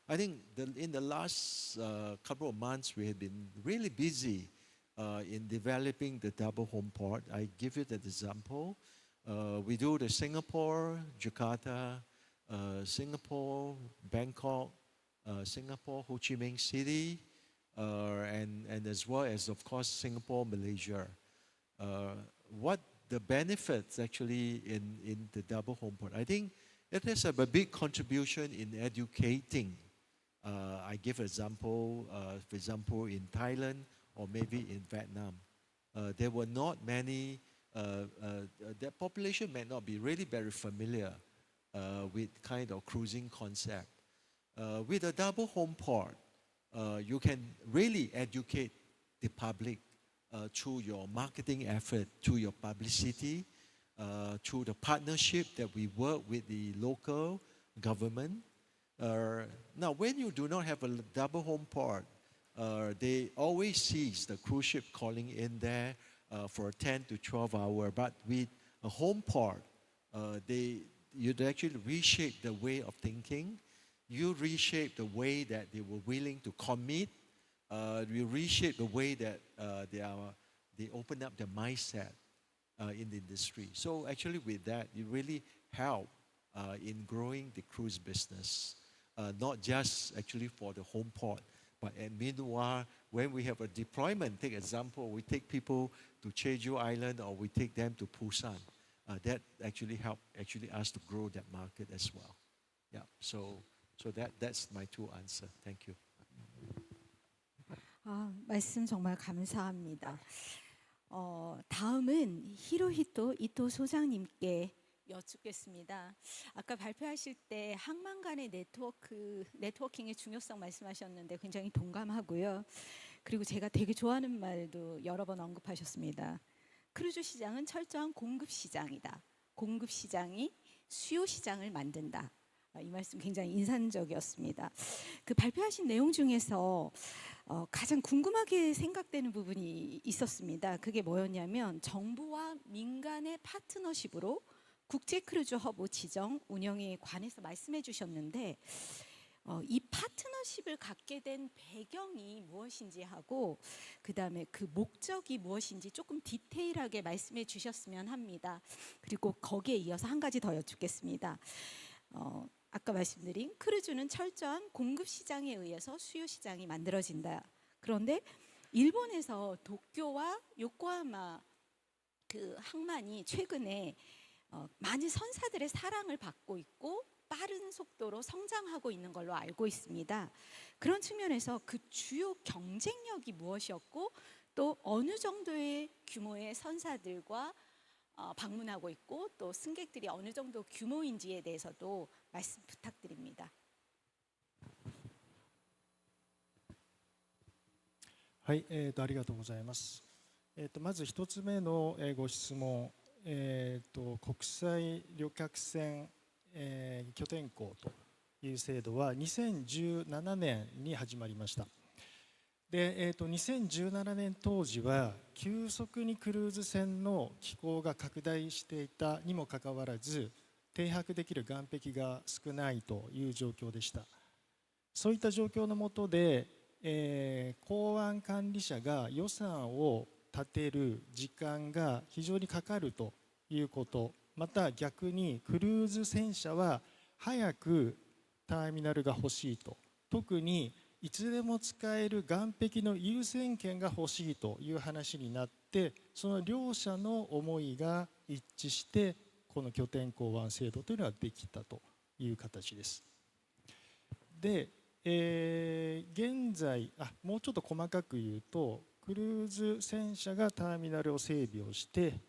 I think in the last couple of months, we have been really busy in developing the double home port. I give you an example. We do the Singapore, Jakarta, Singapore, Bangkok, Singapore, Ho Chi Minh City, and as well as, of course, Singapore, Malaysia. What the benefits actually in the double home port? I think it has a big contribution in educating. I give example, for example, in Thailand or maybe in Vietnam. There were not many, their population may not be really very familiar with kind of cruising concept. With a double home port, you can really educate the public through your marketing effort, through your publicity, through the partnership that we work with the local government. Now, when you do not have a double home port, they always sees the cruise ship calling in there for 10 to 12 hours. But with a home port, you'd actually reshape the way of thinking. You reshape the way that they were willing to commit. You reshape the way that they open up their mindset in the industry. So actually with that, it really help in growing the cruise business. Not just actually for the home port, but meanwhile, when we have a deployment, take example, we take people to Jeju Island or we take them to Busan. That actually help us to grow that market as well. Yeah, so that's my two answer. Thank you. 말씀 정말 감사합니다. 다음은 히로히토 이토 소장님께 여쭙겠습니다. 아까 발표하실 때 항만 간의 네트워킹의 중요성 말씀하셨는데 굉장히 동감하고요. 그리고 제가 되게 좋아하는 말도 여러 번 언급하셨습니다. 크루즈 시장은 철저한 공급 시장이다. 공급 시장이 수요 시장을 만든다. 이 말씀 굉장히 인상적이었습니다. 그 발표하신 내용 중에서 가장 궁금하게 생각되는 부분이 있었습니다. 그게 뭐였냐면 정부와 민간의 파트너십으로 국제 크루즈 허브 지정 운영에 관해서 말씀해 주셨는데 이 파트너십을 갖게 된 배경이 무엇인지 하고 그다음에 그 목적이 무엇인지 조금 디테일하게 말씀해 주셨으면 합니다. 그리고 거기에 이어서 한 가지 더 여쭙겠습니다. 아까 말씀드린 크루즈는 철저한 공급 시장에 의해서 수요 시장이 만들어진다. 그런데 일본에서 도쿄와 요코하마 그 항만이 최근에 많은 선사들의 사랑을 받고 있고 빠른 속도로 성장하고 있는 걸로 알고 있습니다. 그런 측면에서 그 주요 경쟁력이 무엇이었고 또 어느 정도의 규모의 선사들과 방문하고 있고 또 승객들이 어느 정도 규모인지에 대해서도 말씀 부탁드립니다. はい、ありがとうございます。まず一つ目のご質問、国際旅客船、拠点港という制度は2017年に始まりました。で、2017年当時は急速にクルーズ船の寄港が拡大していたにもかかわらず停泊できる岸壁が少ないという状況でした。そういった状況の下で、港湾管理者が予算を立てる時間が非常にかかるということ、また逆にクルーズ船社は早くターミナルが欲しいと、特にいつでも使える岸壁の優先権が欲しいという話になって、その両者の思いが一致してこの拠点港湾制度というのができたという形です。で、現在もうちょっと細かく言うと、クルーズ船社がターミナルを整備をして、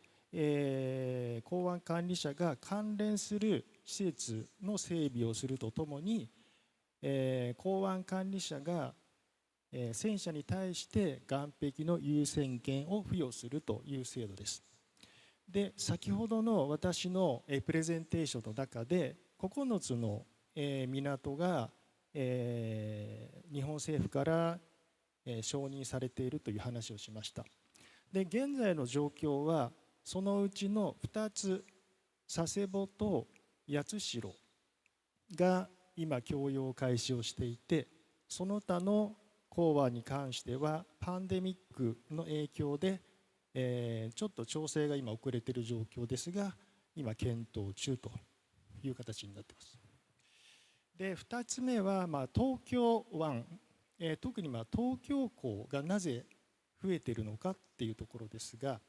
港湾管理者が関連する施設の整備をするとともに、港湾管理者が、船社に対して岸壁の優先権を付与するという制度です。で、先ほどの私のプレゼンテーションの中で9つの港が日本政府から承認されているという話をしました。で、現在の状況はそのうちの2つ、佐世保と八代が今供用開始をしていて、その他の港湾に関してはパンデミックの影響で、ちょっと調整が今遅れている状況ですが、今検討中という形になっています。で、2つ目は、東京湾、特に東京港がなぜ増えているのかっていうところですが、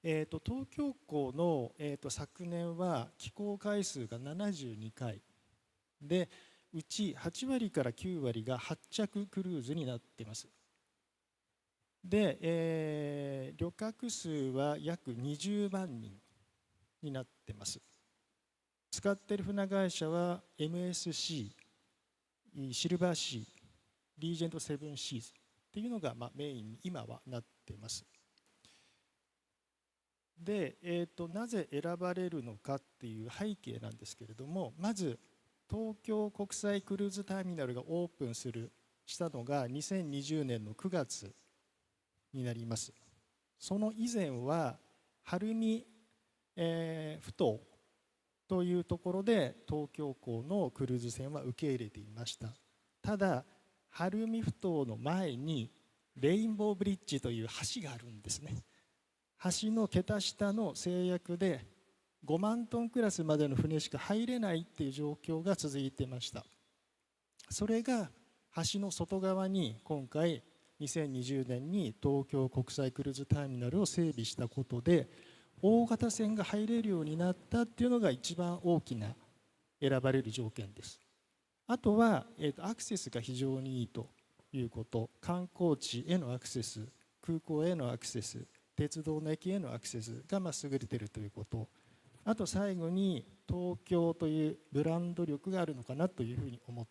東京港の、昨年は寄港回数が72回で、うち8割から9割が発着クルーズになっています。で、旅客数は約20万人になっています。使っている船会社は MSC、シルバーシー、リージェントセブンシーズっていうのがメインに今はなっています。で、なぜ選ばれるのかっていう背景なんですけれども、まず東京国際クルーズターミナルがオープンしたのが2020年の9月になります。その以前は晴海、ふ頭というところで東京港のクルーズ船は受け入れていました。ただ晴海ふ頭の前にレインボーブリッジという橋があるんですね。橋の桁下の制約で5万トンクラスまでの船しか入れないっていう状況が続いていました。それが橋の外側に今回2020年に東京国際クルーズターミナルを整備したことで大型船が入れるようになったっていうのが一番大きな選ばれる条件です。あとは、アクセスが非常にいいということ、観光地へのアクセス、空港へのアクセス、鉄道の駅へのアクセスが優れているということ、あと最後に東京というブランド力があるのかなというふうに思っ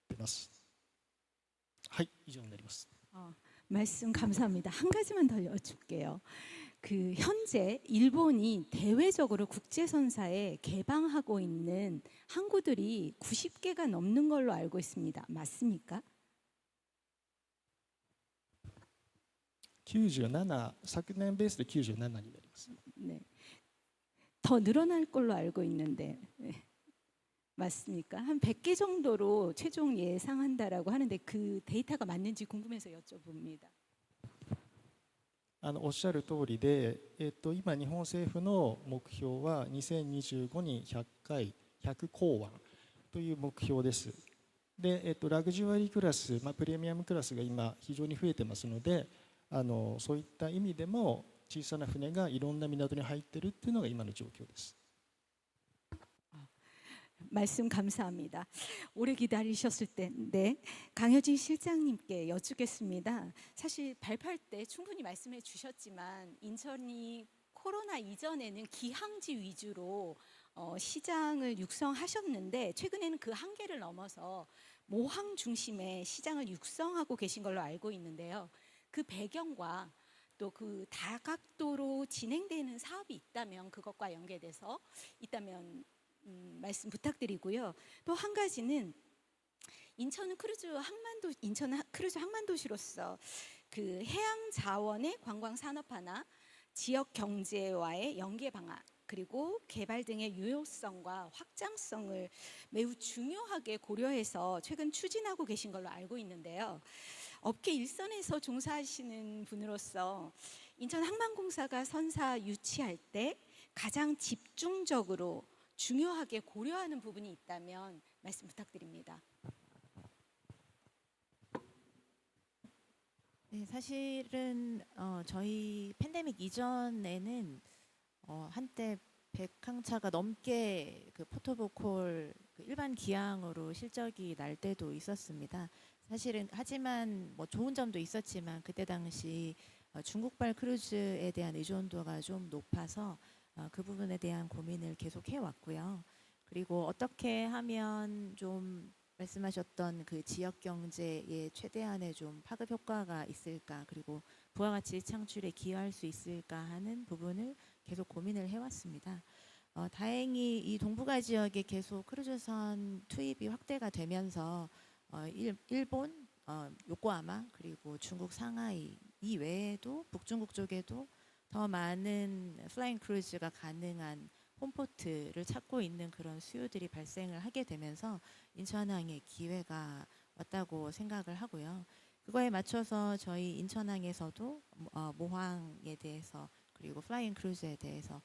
ています。はい、以上になります。 말씀 감사합니다. 한 가지만 더 여쭐게요. 그 현재 일본이 대외적으로 국제선사에 개방하고 있는 항구들이 90개가 넘는 걸로 알고 있습니다. 맞습니까? 97、昨年ベースで97になります。 네. 더 늘어날 걸로 알고 있는데 네. 맞습니까? 한 100개 정도로 최종 예상한다라고 하는데 그 데이터가 맞는지 궁금해서 여쭤봅니다. おっしゃる通りで、今日本政府の目標は2025に100回100港湾という目標です。で、ラグジュアリークラス、プレミアムクラスが今非常に増えてますので、そういった意味でも小さな船がいろんな港に入ってるっていうのが今の状況です。 말씀 감사합니다. 오래 기다리셨을 텐데 강효진 실장님께 여쭙겠습니다. 사실 발표할 때 충분히 말씀해 주셨지만 인천이 코로나 이전에는 기항지 위주로 시장을 육성하셨는데 최근에는 그 한계를 넘어서 모항 중심의 시장을 육성하고 계신 걸로 알고 있는데요. 그 배경과 또 그 다각도로 진행되는 사업이 있다면 그것과 연계돼서 있다면 말씀 부탁드리고요. 또 한 가지는 인천 크루즈 항만도시로서 그 해양 자원의 관광 산업화나 지역 경제와의 연계 방안 그리고 개발 등의 유효성과 확장성을 매우 중요하게 고려해서 최근 추진하고 계신 걸로 알고 있는데요. 업계 일선에서 종사하시는 분으로서 인천항만공사가 선사 유치할 때 가장 집중적으로 중요하게 고려하는 부분이 있다면 말씀 부탁드립니다. 네, 사실은 저희 팬데믹 이전에는 한때 100항차가 넘게 그 포토보콜 그 일반 기항으로 실적이 날 때도 있었습니다. 사실은 하지만 뭐 좋은 점도 있었지만 그때 당시 중국발 크루즈에 대한 의존도가 좀 높아서 그 부분에 대한 고민을 계속 해왔고요. 그리고 어떻게 하면 좀 말씀하셨던 그 지역 경제의 최대한의 좀 파급 효과가 있을까, 그리고 부가가치 창출에 기여할 수 있을까 하는 부분을 계속 고민을 해왔습니다. 다행히 이 동북아 지역에 계속 크루즈선 투입이 확대가 되면서 일본, 요코하마 그리고 중국 상하이 이 외에도 북중국 쪽에도 더 많은 플라잉 크루즈가 가능한 홈포트를 찾고 있는 그런 수요들이 발생을 하게 되면서 인천항에 기회가 왔다고 생각을 하고요. 그거에 맞춰서 저희 인천항에서도 모항에 대해서 그리고 플라잉 크루즈에 대해서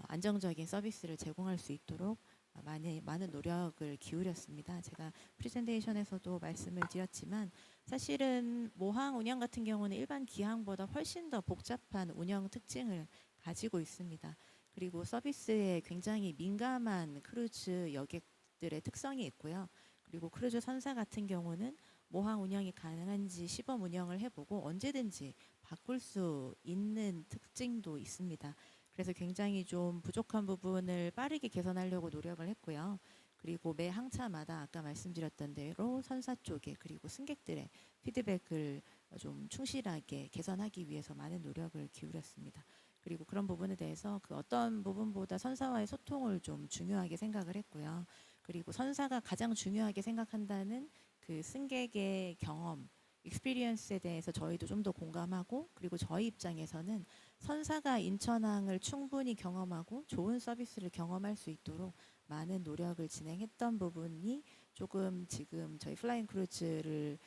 안정적인 서비스를 제공할 수 있도록 많은 노력을 기울였습니다. 제가 프레젠테이션에서도 말씀을 드렸지만 사실은 모항 운영 같은 경우는 일반 기항보다 훨씬 더 복잡한 운영 특징을 가지고 있습니다. 그리고 서비스에 굉장히 민감한 크루즈 여객들의 특성이 있고요. 그리고 크루즈 선사 같은 경우는 모항 운영이 가능한지 시범 운영을 해보고 언제든지 바꿀 수 있는 특징도 있습니다. 그래서 굉장히 좀 부족한 부분을 빠르게 개선하려고 노력을 했고요. 그리고 매 항차마다 아까 말씀드렸던 대로 선사 쪽에 그리고 승객들의 피드백을 좀 충실하게 개선하기 위해서 많은 노력을 기울였습니다. 그리고 그런 부분에 대해서 그 어떤 부분보다 선사와의 소통을 좀 중요하게 생각을 했고요. 그리고 선사가 가장 중요하게 생각한다는 그 승객의 경험, 익스피리언스에 대해서 저희도 좀 더 공감하고, 그리고 저희 입장에서는 선사가 인천항을 충분히 경험하고 좋은 서비스를 경험할 수 있도록 많은 노력을 진행했던 부분이 조금 지금 저희 플라잉 크루즈를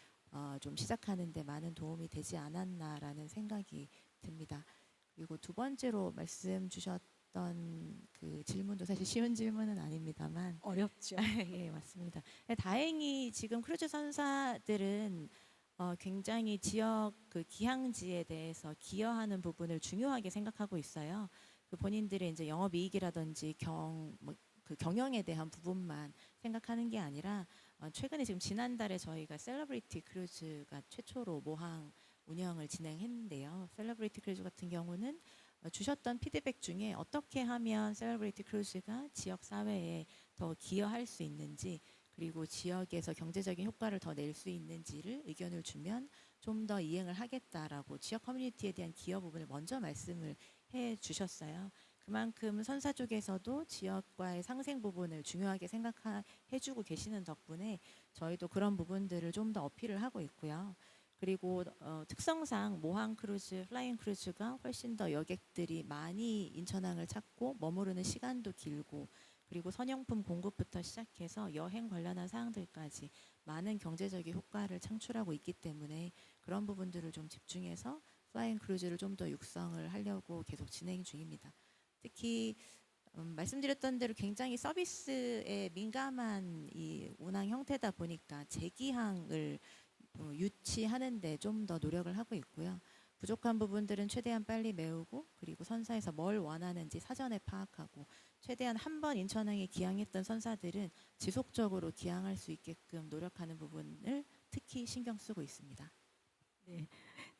좀 시작하는 데 많은 도움이 되지 않았나라는 생각이 듭니다. 그리고 두 번째로 말씀 주셨던 그 질문도 사실 쉬운 질문은 아닙니다만 어렵죠. 예, 맞습니다. 다행히 지금 크루즈 선사들은 굉장히 지역 그 기항지에 대해서 기여하는 부분을 중요하게 생각하고 있어요. 그 본인들의 이제 영업이익이라든지 그 경영에 대한 부분만 생각하는 게 아니라 최근에 지금 지난달에 저희가 셀러브리티 크루즈가 최초로 모항 운영을 진행했는데요. 셀러브리티 크루즈 같은 경우는 주셨던 피드백 중에 어떻게 하면 셀러브리티 크루즈가 지역 사회에 더 기여할 수 있는지, 그리고 지역에서 경제적인 효과를 더 낼 수 있는지를 의견을 주면 좀 더 이행을 하겠다라고 지역 커뮤니티에 대한 기여 부분을 먼저 말씀을 해 주셨어요. 그만큼 선사 쪽에서도 지역과의 상생 부분을 중요하게 생각해주고 계시는 덕분에 저희도 그런 부분들을 좀 더 어필을 하고 있고요. 그리고 특성상 모항 크루즈, 플라잉 크루즈가 훨씬 더 여객들이 많이 인천항을 찾고 머무르는 시간도 길고 그리고 선용품 공급부터 시작해서 여행 관련한 사항들까지 많은 경제적인 효과를 창출하고 있기 때문에 그런 부분들을 좀 집중해서 플라잉 크루즈를 좀 더 육성을 하려고 계속 진행 중입니다. 특히 말씀드렸던 대로 굉장히 서비스에 민감한 이 운항 형태다 보니까 재기항을 유치하는데 좀 더 노력을 하고 있고요. 부족한 부분들은 최대한 빨리 메우고 그리고 선사에서 뭘 원하는지 사전에 파악하고 최대한 한 번 인천항에 기항했던 선사들은 지속적으로 기항할 수 있게끔 노력하는 부분을 특히 신경 쓰고 있습니다. 네,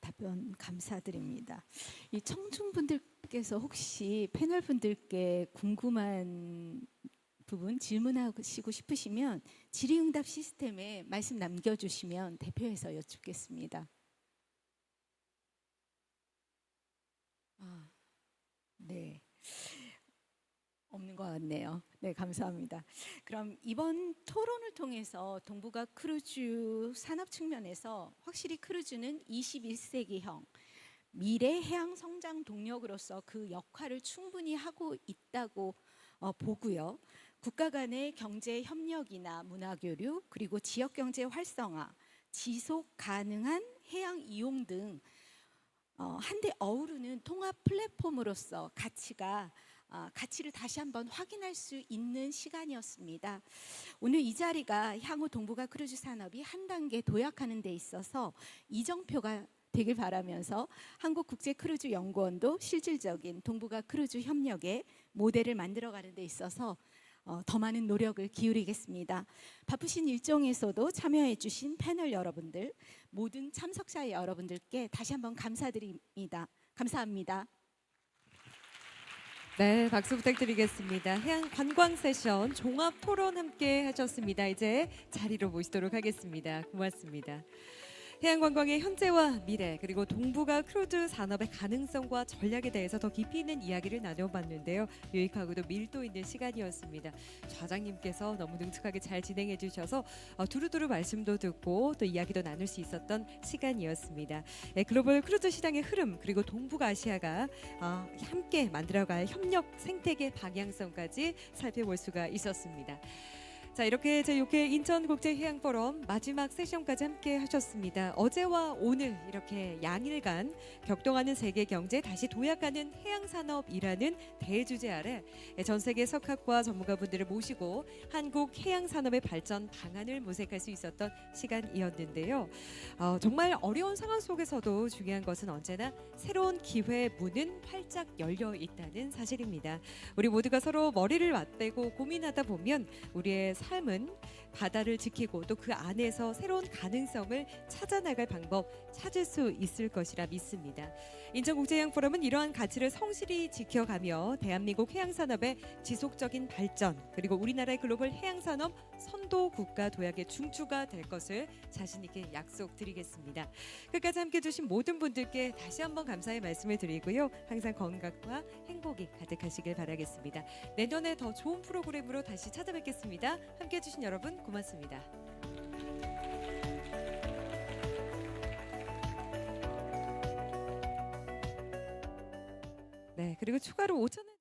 답변 감사드립니다. 이 청중분들께서 혹시 패널 분들께 궁금한 부분 질문하시고 싶으시면 질의응답 시스템에 말씀 남겨주시면 대표해서 여쭙겠습니다. 네. 없는 것 같네요. 네, 감사합니다. 그럼 이번 토론을 통해서 동북아 크루즈 산업 측면에서 확실히 크루즈는 21세기형 미래 해양 성장 동력으로서 그 역할을 충분히 하고 있다고 보고요. 국가 간의 경제 협력이나 문화 교류 그리고 지역 경제 활성화, 지속 가능한 해양 이용 등 한데 어우르는 통합 플랫폼으로서 가치를 다시 한번 확인할 수 있는 시간이었습니다. 오늘 이 자리가 향후 동북아 크루즈 산업이 한 단계 도약하는 데 있어서 이정표가 되길 바라면서 한국국제크루즈연구원도 실질적인 동북아 크루즈 협력의 모델을 만들어가는 데 있어서 더 많은 노력을 기울이겠습니다. 바쁘신 일정에서도 참여해 주신 패널 여러분들, 모든 참석자 여러분들께 다시 한번 감사드립니다. 감사합니다. 네, 박수 부탁드리겠습니다. 해양관광 세션 종합 토론 함께 하셨습니다. 이제 자리로 모시도록 하겠습니다. 고맙습니다. 해양관광의 현재와 미래 그리고 동북아 크루즈 산업의 가능성과 전략에 대해서 더 깊이 있는 이야기를 나눠봤는데요. 유익하고도 밀도 있는 시간이었습니다. 좌장님께서 너무 능숙하게 잘 진행해 주셔서 두루두루 말씀도 듣고 또 이야기도 나눌 수 있었던 시간이었습니다. 네, 글로벌 크루즈 시장의 흐름 그리고 동북아시아가 함께 만들어갈 협력 생태계 방향성까지 살펴볼 수가 있었습니다. 자, 이렇게 제6회 인천국제해양포럼 마지막 세션까지 함께 하셨습니다. 어제와 오늘 이렇게 양일간 격동하는 세계 경제 다시 도약하는 해양산업이라는 대주제 아래 전 세계 석학과 전문가분들을 모시고 한국 해양산업의 발전 방안을 모색할 수 있었던 시간이었는데요. 정말 어려운 상황 속에서도 중요한 것은 언제나 새로운 기회의 문은 활짝 열려 있다는 사실입니다. 우리 모두가 서로 머리를 맞대고 고민하다 보면 우리의 삶은 바다를 지키고 또 그 안에서 새로운 가능성을 찾아나갈 방법 찾을 수 있을 것이라 믿습니다. 인천국제해양포럼은 이러한 가치를 성실히 지켜가며 대한민국 해양산업의 지속적인 발전 그리고 우리나라의 글로벌 해양산업 선도 국가 도약의 중추가 될 것을 자신 있게 약속드리겠습니다. 끝까지 함께해 주신 모든 분들께 다시 한번 감사의 말씀을 드리고요. 항상 건강과 행복이 가득하시길 바라겠습니다. 내년에 더 좋은 프로그램으로 다시 찾아뵙겠습니다. 함께해 주신 여러분 고맙습니다. 네, 그리고 추가로 5,000원